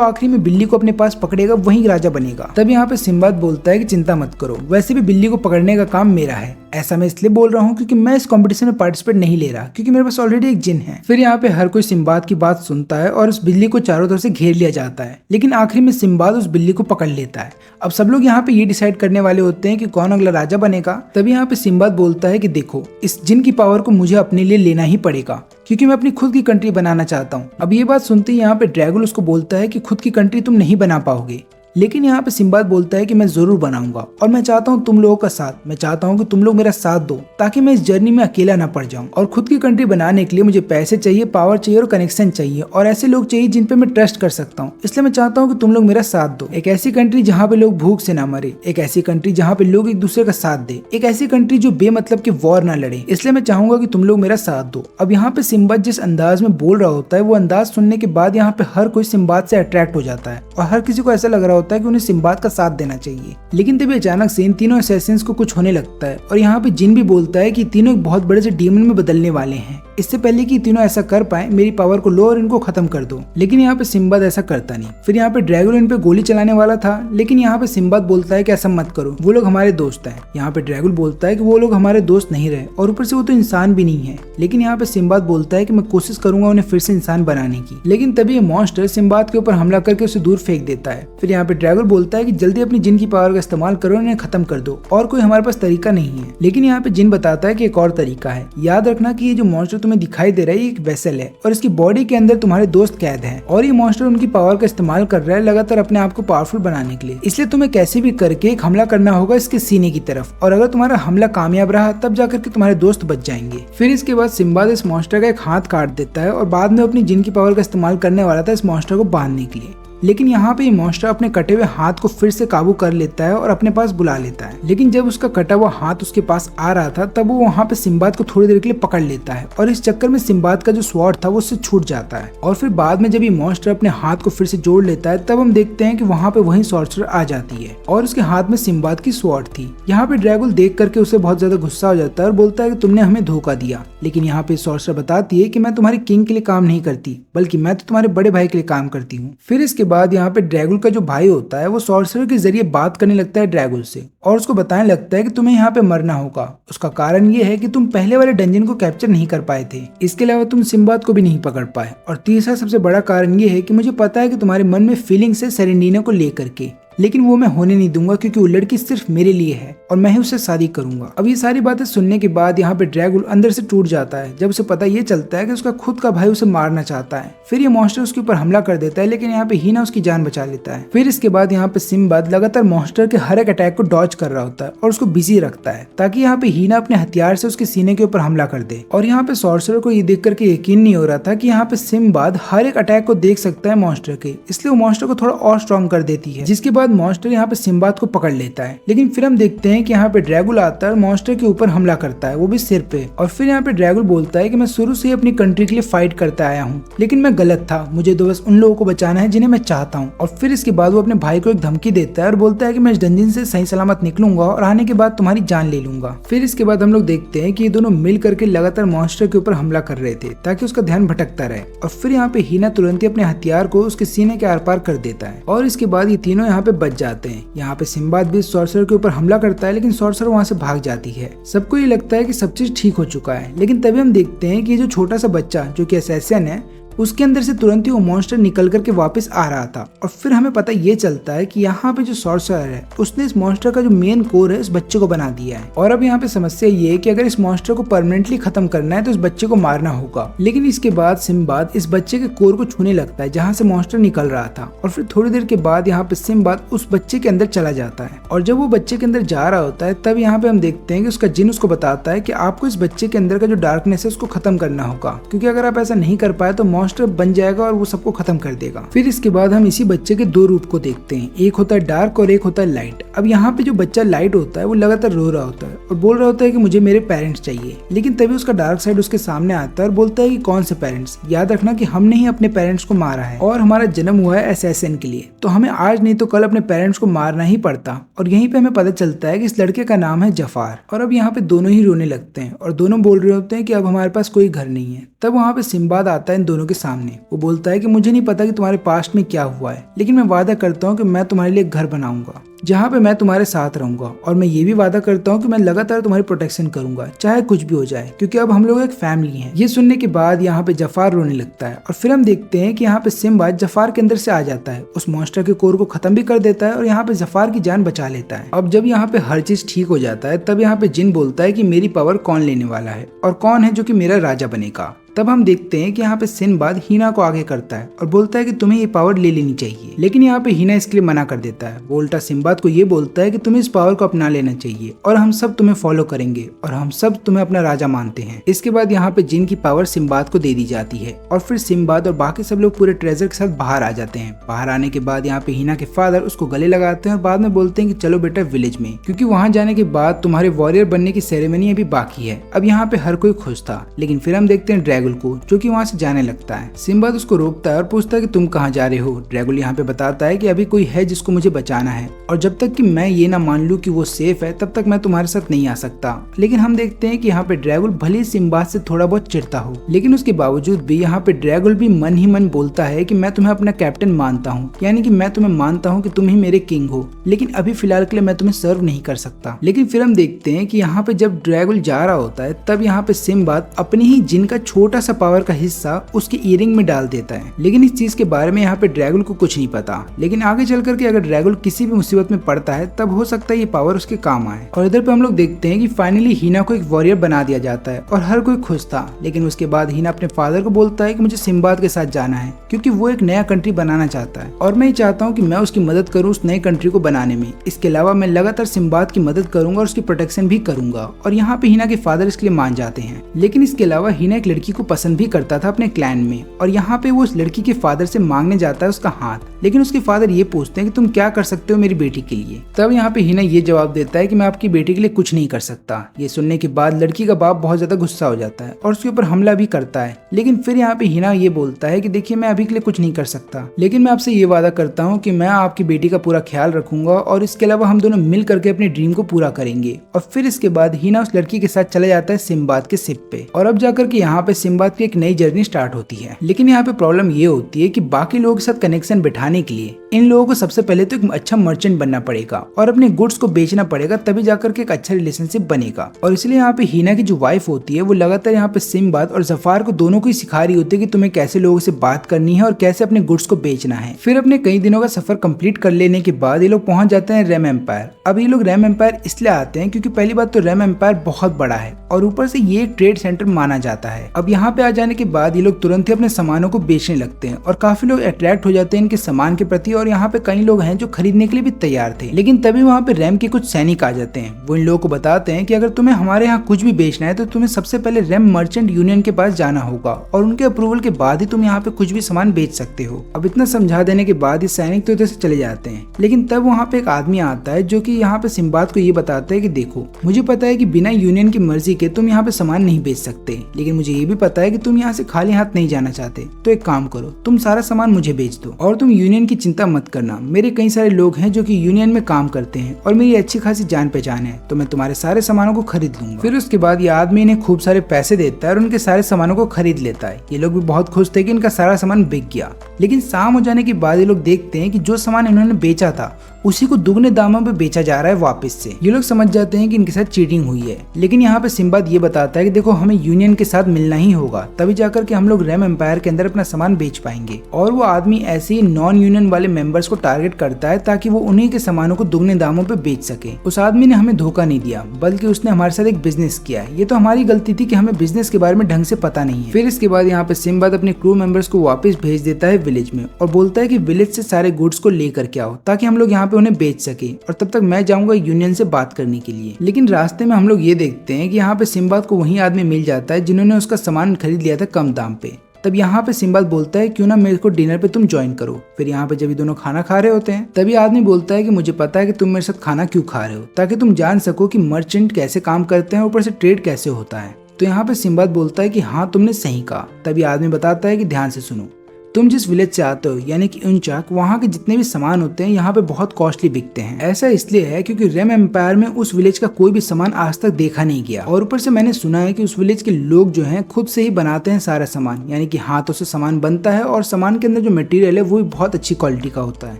आखिरी में बिल्ली को अपने पास पकड़ेगा वही राजा बनेगा। तब यहाँ पे सिम्बाद बोलता है कि चिंता मत करो, वैसे भी बिल्ली को पकड़ने का काम मेरा है। ऐसा मैं इसलिए बोल रहा हूँ क्योंकि मैं इस कंपटीशन में पार्टिसिपेट नहीं ले रहा, क्योंकि मेरे पास ऑलरेडी एक जिन है। फिर यहाँ पे हर कोई सिम्बाद की बात सुनता है और उस बिल्ली को चारों तरफ से घेर लिया जाता है, लेकिन आखिरी में सिम्बाद उस बिल्ली को पकड़ लेता है। अब सब लोग यहाँ पे ये डिसाइड करने वाले होते हैं कि कौन अगला राजा बनेगा। तभी यहाँ पे सिम्बाद बोलता है कि देखो, इस जिन की पावर को मुझे अपने लिए लेना ही पड़ेगा, क्योंकि मैं अपनी खुद की कंट्री बनाना चाहता हूँ। अब ये बात सुनते ही यहाँ पे ड्रैगुल उसको बोलता है कि खुद की कंट्री तुम नहीं बना पाओगे, लेकिन यहाँ पे सिम्बाद बोलता है कि मैं जरूर बनाऊंगा और मैं चाहता हूँ तुम लोगों का साथ। मैं चाहता हूँ कि तुम लोग मेरा साथ दो ताकि मैं इस जर्नी में अकेला ना पड़ जाऊँ। और खुद की कंट्री बनाने के लिए मुझे पैसे चाहिए, पावर चाहिए और कनेक्शन चाहिए और ऐसे लोग चाहिए जिन पे मैं ट्रस्ट कर सकता हूँ। इसलिए मैं चाहता हूँ कि तुम लोग मेरा साथ दो। एक ऐसी कंट्री जहाँ पे लोग भूख से ना मरे, एक ऐसी कंट्री जहाँ पे लोग एक दूसरे का साथ दे, एक ऐसी कंट्री जो बेमतलब के वॉर ना लड़े। इसलिए मैं चाहूंगा कि तुम लोग मेरा साथ दो। अब यहाँ पे सिम्बाद जिस अंदाज में बोल रहा होता है, वो अंदाज सुनने के बाद यहाँ पे हर कोई सिम्बाद से अट्रैक्ट हो जाता है और हर किसी को ऐसा लग रहा होता है कि उन्हें सिम्बाद का साथ देना चाहिए। लेकिन तभी अचानक से इन तीनों असैसिन्स को कुछ होने लगता है और यहाँ पे जिन भी बोलता है कि तीनों एक बहुत बड़े से डीमन में बदलने वाले हैं। इससे पहले कि तीनों ऐसा कर पाए, मेरी पावर को लो और इनको खत्म कर दो। लेकिन यहाँ पे सिम्बाद ऐसा करता नहीं। फिर यहाँ पे ड्रैगुल इन पे गोली चलाने वाला था, लेकिन यहाँ पे सिम्बाद बोलता है कि ऐसा मत करो, वो लोग हमारे दोस्त हैं। यहाँ पे ड्रैगुल बोलता है कि वो लोग हमारे दोस्त नहीं रहे और ऊपर से वो तो इंसान भी नहीं है। लेकिन यहाँ पे सिम्बाद बोलता है कि मैं कोशिश करूंगा उन्हें फिर से इंसान बनाने की। लेकिन तभी ये मॉन्स्टर सिम्बाद के ऊपर हमला करके उसे दूर फेंक देता है। फिर यहाँ पे ड्रैगुल बोलता है कि जल्दी अपनी जिन की पावर का इस्तेमाल करो, इन्हें खत्म कर दो, और कोई हमारे पास तरीका नहीं है। लेकिन यहाँ पे जिन बताता है कि एक और तरीका है। याद रखना कि ये जो मॉन्स्टर तुम्हें दिखाई दे रहा है एक वेसल है और इसकी बॉडी के अंदर तुम्हारे दोस्त कैद हैं और ये मॉन्स्टर उनकी पावर का इस्तेमाल कर रहा है लगातार अपने आप को पावरफुल बनाने के लिए। इसलिए तुम्हें कैसे भी करके एक हमला करना होगा इसके सीने की तरफ, और अगर तुम्हारा हमला कामयाब रहा तब जाकर के तुम्हारे दोस्त बच जाएंगे। फिर इसके बाद सिम्बाद इस मॉन्स्टर का एक हाथ काट देता है और बाद में अपनी जिन की पावर का इस्तेमाल करने वाला था इस मॉन्स्टर को बांधने के लिए। लेकिन यहाँ पे ये मॉन्स्टर अपने कटे हुए हाथ को फिर से काबू कर लेता है और अपने पास बुला लेता है। लेकिन जब उसका कटा हुआ हाथ उसके पास आ रहा था तब वो वहाँ पे सिम्बाद को थोड़ी देर के लिए पकड़ लेता है और इस चक्कर में सिम्बाद का जो स्वॉर्ड था वो उससे छूट जाता है। और फिर बाद में जब ये मॉन्स्टर अपने हाथ को फिर से जोड़ लेता है तब हम देखते हैं कि वहाँ पे वही सॉर्सरर आ जाती है और उसके हाथ में सिम्बाद की स्वॉर्ड थी। यहाँ पे ड्रैगुल देख करके उसे बहुत ज्यादा गुस्सा हो जाता है और बोलता है कि तुमने हमें धोखा दिया। लेकिन यहाँ पे सॉर्सरर बताती है कि मैं तुम्हारे किंग के लिए काम नहीं करती, बल्कि मैं तो तुम्हारे बड़े भाई के लिए काम करती हूँ। फिर इसके बाद यहाँ पे ड्रैगुल का जो भाई होता है वो सॉर्सरर के जरिए बात करने लगता है ड्रैगुल से और उसको बताने लगता है कि तुम्हें यहाँ पे मरना होगा। उसका कारण ये है कि तुम पहले वाले डंजन को कैप्चर नहीं कर पाए थे, इसके अलावा तुम सिम्बाद को भी नहीं पकड़ पाए, और तीसरा सबसे बड़ा कारण ये है कि मुझे पता है कि तुम्हारे मन में फीलिंग्स है सेरेंडीना को लेकर के, लेकिन वो मैं होने नहीं दूंगा क्योंकि वो लड़की सिर्फ मेरे लिए है और मैं ही उससे शादी करूंगा। अब ये सारी बातें सुनने के बाद यहाँ पे ड्रैगुल अंदर से टूट जाता है जब उसे पता ये चलता है कि उसका खुद का भाई उसे मारना चाहता है। फिर ये मॉन्स्टर उसके ऊपर हमला कर देता है, लेकिन यहाँ पे हीना उसकी जान बचा लेता है। फिर इसके बाद यहाँ पे सिम्बाद लगातार मॉन्स्टर के हर एक अटैक को डॉज कर रहा होता है और उसको बिजी रखता है ताकि यहाँ पे हीना अपने हथियार से उसके सीने के ऊपर हमला कर दे। और यहाँ पे सॉर्सरर को ये देख करके यकीन नहीं हो रहा था कि यहाँ पे सिम्बाद हर एक अटैक को देख सकता है मॉन्स्टर के, इसलिए वो मॉन्स्टर को थोड़ा और स्ट्रॉन्ग कर देती है, जिसके बाद मॉन्स्टर यहाँ पे सिम्बाद को पकड़ लेता है। लेकिन फिर हम देखते हैं कि यहाँ पे ड्रैगुल आता है मॉन्स्टर के ऊपर हमला करता है, वो भी सिर पे। और फिर यहाँ पे ड्रैगुल बोलता है कि मैं शुरू से ही अपनी कंट्री के लिए फाइट करता आया हूँ, लेकिन मैं गलत था, मुझे तो बस उन लोगों को बचाना है जिन्हें मैं चाहता हूँ। और फिर इसके बाद वो अपने भाई को एक धमकी देता है और बोलता है कि मैं इस डंजन से सही सलामत निकलूंगा और आने के बाद तुम्हारी जान ले लूंगा। फिर इसके बाद हम लोग देखते हैं कि ये दोनों मिल करके लगातार मॉन्स्टर के ऊपर हमला कर रहे थे ताकि उसका ध्यान भटकता रहे। और फिर यहाँ पे हीना तुरंत ही अपने हथियार को उसके सीने के आर पार कर देता है और इसके बाद ये तीनों यहाँ पे बच जाते हैं। यहाँ पे सिम्बाद भी सॉर्सरर के ऊपर हमला करता है, लेकिन सॉर्सरर वहाँ से भाग जाती है। सबको ये लगता है कि सब चीज ठीक हो चुका है, लेकिन तभी हम देखते हैं कि ये जो छोटा सा बच्चा जो कि असैसिन है उसके अंदर से तुरंत ही वो मॉन्स्टर निकल करके वापस आ रहा था। और फिर हमें पता ये चलता है कि यहाँ पे जो सॉर्सरर है उसने इस मॉन्स्टर का जो मेन कोर है उस बच्चे को बना दिया है। और अब यहाँ पे समस्या ये है कि अगर इस मॉन्स्टर को परमानेंटली खत्म करना है तो उस बच्चे को मारना होगा। लेकिन इसके बाद सिम्बाद इस बच्चे के कोर को छूने लगता है जहाँ से मॉन्स्टर निकल रहा था। और फिर थोड़ी देर के बाद यहाँ पे सिम्बाद उस बच्चे के अंदर चला जाता है। और जब वो बच्चे के अंदर जा रहा होता है तब यहाँ पे हम देखते हैं कि उसका जिन उसको बताता है कि आपको इस बच्चे के अंदर का जो डार्कनेस है उसको खत्म करना होगा, क्योंकि अगर आप ऐसा नहीं कर पाए तो मॉन्स्टर बन जाएगा और वो सबको खत्म कर देगा। फिर इसके बाद हम इसी बच्चे के दो रूप को देखते हैं, एक होता है डार्क और एक होता है लाइट। अब यहाँ पे जो बच्चा लाइट होता है वो लगातार रो रहा होता है और बोल रहा होता है कि मुझे मेरे पेरेंट्स चाहिए। लेकिन तभी उसका डार्क साइड उसके सामने आता है और बोलता है कि कौन से पेरेंट्स, याद रखना कि हमने ही अपने पेरेंट्स को मारा है और हमारा जन्म हुआ है असैसिन के लिए, तो हमें आज नहीं तो कल अपने पेरेंट्स को मारना ही पड़ता। और यहीं पे हमें पता चलता है कि इस लड़के का नाम है जफार। और अब यहाँ पे दोनों ही रोने लगते हैं और दोनों बोल रहे होते हैं कि अब हमारे पास कोई घर नहीं है। तब वहाँ पे सिम्बाद आता है इन दोनों के सामने। वो बोलता है कि मुझे नहीं पता कि तुम्हारे पास्ट में क्या हुआ है, लेकिन मैं वादा करता हूँ कि मैं तुम्हारे लिए एक घर बनाऊंगा जहाँ पे मैं तुम्हारे साथ रहूंगा, और मैं ये भी वादा करता हूँ कि मैं लगातार तुम्हारी प्रोटेक्शन करूंगा चाहे कुछ भी हो जाए, क्योंकि अब हम लोग एक फैमिली हैं। ये सुनने के बाद यहाँ पे जफार रोने लगता है और फिर हम देखते हैं कि यहाँ पे सिम्बाद जफार के अंदर से आ जाता है, उस मॉन्स्टर के कोर को खत्म भी कर देता है और यहाँ पे जफार की जान बचा लेता है। अब जब यहाँ पे हर चीज ठीक हो जाता है तब यहाँ पे जिन बोलता है कि मेरी पावर कौन लेने वाला है और कौन है जो कि मेरा राजा बनेगा। तब हम देखते हैं कि यहाँ पे सिम्बाद हीना को आगे करता है और बोलता है कि तुम्हें ये पावर ले लेनी चाहिए, लेकिन यहाँ पे हीना इसके लिए मना कर देता है। वो उल्टा सिम्बाद को ये बोलता है कि तुम्हें इस पावर को अपना लेना चाहिए और हम सब तुम्हें फॉलो करेंगे और हम सब तुम्हें अपना राजा मानते हैं। इसके बाद यहाँ पे जिन की पावर सिम्बाद को दे दी जाती है और फिर सिम्बाद और बाकी सब लोग पूरे ट्रेजर के साथ बाहर आ जाते हैं। बाहर आने के बाद यहाँ पे हीना के फादर उसको गले लगाते हैं और बाद में बोलते हैं कि चलो बेटा विलेज में, क्योंकि वहाँ जाने के बाद तुम्हारे वॉरियर बनने की सेरेमनी अभी बाकी है। अब यहाँ पे हर कोई खुश था, लेकिन फिर हम देखते हैं ड्रैगुल को जो कि वहाँ से जाने लगता है। सिम्बाद उसको रोकता है और पूछता है कि तुम कहाँ जा रहे हो। ड्रैगुल यहाँ पे बताता है कि अभी कोई है जिसको मुझे बचाना है और जब तक कि मैं ये ना मान लूं कि वो सेफ है तब तक मैं तुम्हारे साथ नहीं आ सकता। लेकिन हम देखते हैं कि यहाँ पे ड्रैगुल भले ही सिम्बाद से थोड़ा बहुत चिढ़ता हो, लेकिन उसके बावजूद भी यहाँ पे ड्रैगुल भी मन ही मन बोलता है कि मैं तुम्हें अपना कैप्टन मानता हूँ, यानी कि मैं तुम्हें मानता हूँ कि तुम ही मेरे किंग हो, लेकिन अभी फिलहाल के लिए मैं तुम्हें सर्व नहीं कर सकता। लेकिन फिर हम देखते हैं कि यहाँ पे जब ड्रैगुल जा रहा होता है तब यहाँ पे सिम्बाद अपनी ही जिन का छोटा सा पावर का हिस्सा उसके ईयरिंग में डाल देता है। लेकिन इस चीज के बारे में यहाँ पे ड्रैगुल को कुछ नहीं पता, लेकिन आगे चल करके अगर ड्रैगुल किसी भी मुसीबत में पड़ता है तब हो सकता है ये पावर उसके काम आए। और इधर पे हम लोग देखते हैं कि फाइनली हीना को एक वॉरियर बना दिया जाता है और हर कोई खुश था। लेकिन उसके बाद हीना अपने फादर को बोलता है कि मुझे सिम्बाद के साथ जाना है, क्योंकि वो एक नया कंट्री बनाना चाहता है और मैं चाहता हूँ कि मैं उसकी मदद करूँ उस नई कंट्री को बनाने में। इसके अलावा मैं लगातार सिम्बाद की मदद करूंगा और उसकी प्रोटेक्शन भी करूंगा। और यहाँ पे हीना के फादर इसके लिए मान जाते हैं। लेकिन इसके अलावा हीना एक लड़की को पसंद भी करता था अपने क्लैन में, और यहाँ पे वो उस लड़की के फादर से मांगने जाता है उसका हाथ। लेकिन उसके फादर ये पूछते हैं कि तुम क्या कर सकते हो मेरी बेटी के लिए। तब यहाँ पे हीना ये जवाब देता है कि मैं आपकी बेटी के लिए कुछ नहीं कर सकता। ये सुनने के बाद लड़की का बाप बहुत ज्यादा गुस्सा हो जाता है और उसके ऊपर हमला भी करता है। लेकिन फिर यहाँ पे हीना ये बोलता है कि देखिए मैं अभी के लिए कुछ नहीं कर सकता, लेकिन मैं आपसे ये वादा करता हूँ कि मैं आपकी बेटी का पूरा ख्याल रखूंगा और इसके अलावा हम दोनों मिल करके अपने ड्रीम को पूरा करेंगे। और फिर इसके बाद हीना उस लड़की के साथ चला जाता है सिम्बाद के शिप पे, और अब जाकर के यहाँ पे सिम्बाद की एक नई जर्नी स्टार्ट होती है। लेकिन यहाँ पे प्रॉब्लम ये होती है कि बाकी लोगों के साथ कनेक्शन बिठाने के लिए इन लोगों को सबसे पहले तो एक अच्छा मर्चेंट बनना पड़ेगा और अपने गुड्स को बेचना पड़ेगा, तभी जाकर के एक अच्छा रिलेशनशिप बनेगा। और इसलिए यहाँ पे हीना की जो वाइफ होती है वो लगातार यहाँ पे सिम्बाद और जफार को दोनों को सिखा रही होती है कि तुम्हें कैसे लोगों से बात करनी है और कैसे अपने गुड्स को बेचना है। फिर अपने कई दिनों का सफर कंप्लीट कर लेने के बाद ये लोग पहुंच जाते हैं रैम एम्पायर। अब ये लोग रैम एम्पायर इसलिए आते हैं क्योंकि पहली बात तो रैम एम्पायर बहुत बड़ा है और ऊपर से ये एक ट्रेड सेंटर माना जाता है। अब यहाँ पे आ जाने के बाद ये लोग तुरंत ही अपने सामानों को बेचने लगते हैं और काफी लोग अट्रैक्ट हो जाते हैं इनके सामान के प्रति, और यहाँ पे कई लोग हैं जो खरीदने के लिए भी तैयार थे। लेकिन तभी वहाँ पे रैम के कुछ सैनिक आ जाते हैं। वो इन लोगों को बताते हैं कि अगर तुम्हें हमारे यहाँ कुछ भी बेचना है तो तुम्हें सबसे पहले रैम मर्चेंट यूनियन के पास जाना होगा और उनके अप्रूवल के बाद ही तुम यहाँ पे कुछ भी सामान बेच सकते हो। अब इतना समझा देने के बाद ये सैनिक तो इधर से चले जाते हैं। लेकिन तब वहाँ पे एक आदमी आता है जो कि यहाँ पे सिम्बाद को ये बताता है कि देखो मुझे पता है कि बिना यूनियन की मर्जी के तुम यहाँ पे सामान नहीं बेच सकते, लेकिन मुझे ये भी पता है कि तुम यहाँ से खाली हाथ नहीं जाना चाहते, तो एक काम करो तुम सारा सामान मुझे बेच दो और तुम यूनियन की चिंता चिंता मत करना, मेरे कई सारे लोग हैं जो कि यूनियन में काम करते हैं और मेरी अच्छी खासी जान पहचान है, तो मैं तुम्हारे सारे सामानों को खरीद लूंगा। फिर उसके बाद ये आदमी इन्हें खूब सारे पैसे देता है और उनके सारे सामानों को खरीद लेता है। ये लोग भी बहुत खुश थे कि इनका सारा सामान बिक गया। लेकिन शाम हो जाने के बाद ये लोग देखते हैं कि जो सामान इन्होंने बेचा था उसी को दुगने दामों पे बेचा जा रहा है वापस से। ये लोग समझ जाते हैं कि इनके साथ चीटिंग हुई है। लेकिन यहाँ पे सिम्बाद ये बताता है कि देखो हमें यूनियन के साथ मिलना ही होगा, तभी जाकर के हम लोग रेम एम्पायर के अंदर अपना सामान बेच पाएंगे। और वो आदमी ऐसे ही नॉन यूनियन वाले मेंबर्स को टारगेट करता है ताकि वो उन्हीं के सामानों को दुगने दामों पे बेच सके। उस आदमी ने हमें धोखा नहीं दिया, बल्कि उसने हमारे साथ एक बिजनेस किया है। ये तो हमारी गलती थी कि हमें बिजनेस के बारे में ढंग से पता नहीं है। फिर इसके बाद यहाँ पे सिम्बाद अपने क्रू मेंबर्स को वापस भेज देता है विलेज में और बोलता है कि विलेज से सारे गुड्स को लेकर के आओ ताकि हम लोग यहाँ पे उन्हें बेच सके, और तब तक मैं जाऊंगा यूनियन से बात करने के लिए। लेकिन रास्ते में हम लोग ये देखते हैं कि यहाँ पे सिम्बाद को वही आदमी मिल जाता है जिन्होंने उसका सामान खरीद लिया था कम दाम पे। तब यहाँ पे सिम्बाद बोलता है क्यों ना मेरे को डिनर पे तुम ज्वाइन करो। फिर यहाँ पे जब ये दोनों खाना खा रहे होते हैं तभी आदमी बोलता है कि मुझे पता है कि तुम मेरे साथ खाना क्यों खा रहे हो, ताकि तुम जान सको कि मर्चेंट कैसे काम करते हैं, ऊपर से ट्रेड कैसे होता है। तो यहाँ पे सिम्बाद बोलता है कि हाँ तुमने सही कहा। तभी आदमी बताता है कि ध्यान से सुनो, तुम जिस विलेज से आते हो यानी कि उनचाक, वहाँ के जितने भी सामान होते हैं यहाँ पे बहुत कॉस्टली बिकते हैं। ऐसा इसलिए है क्योंकि रेम एम्पायर में उस विलेज का कोई भी सामान आज तक देखा नहीं गया, और ऊपर से मैंने सुना है कि उस विलेज के लोग जो हैं खुद से ही बनाते हैं सारा सामान, यानी कि हाथों से सामान बनता है और सामान के अंदर जो मटेरियल है वो भी बहुत अच्छी क्वालिटी का होता है।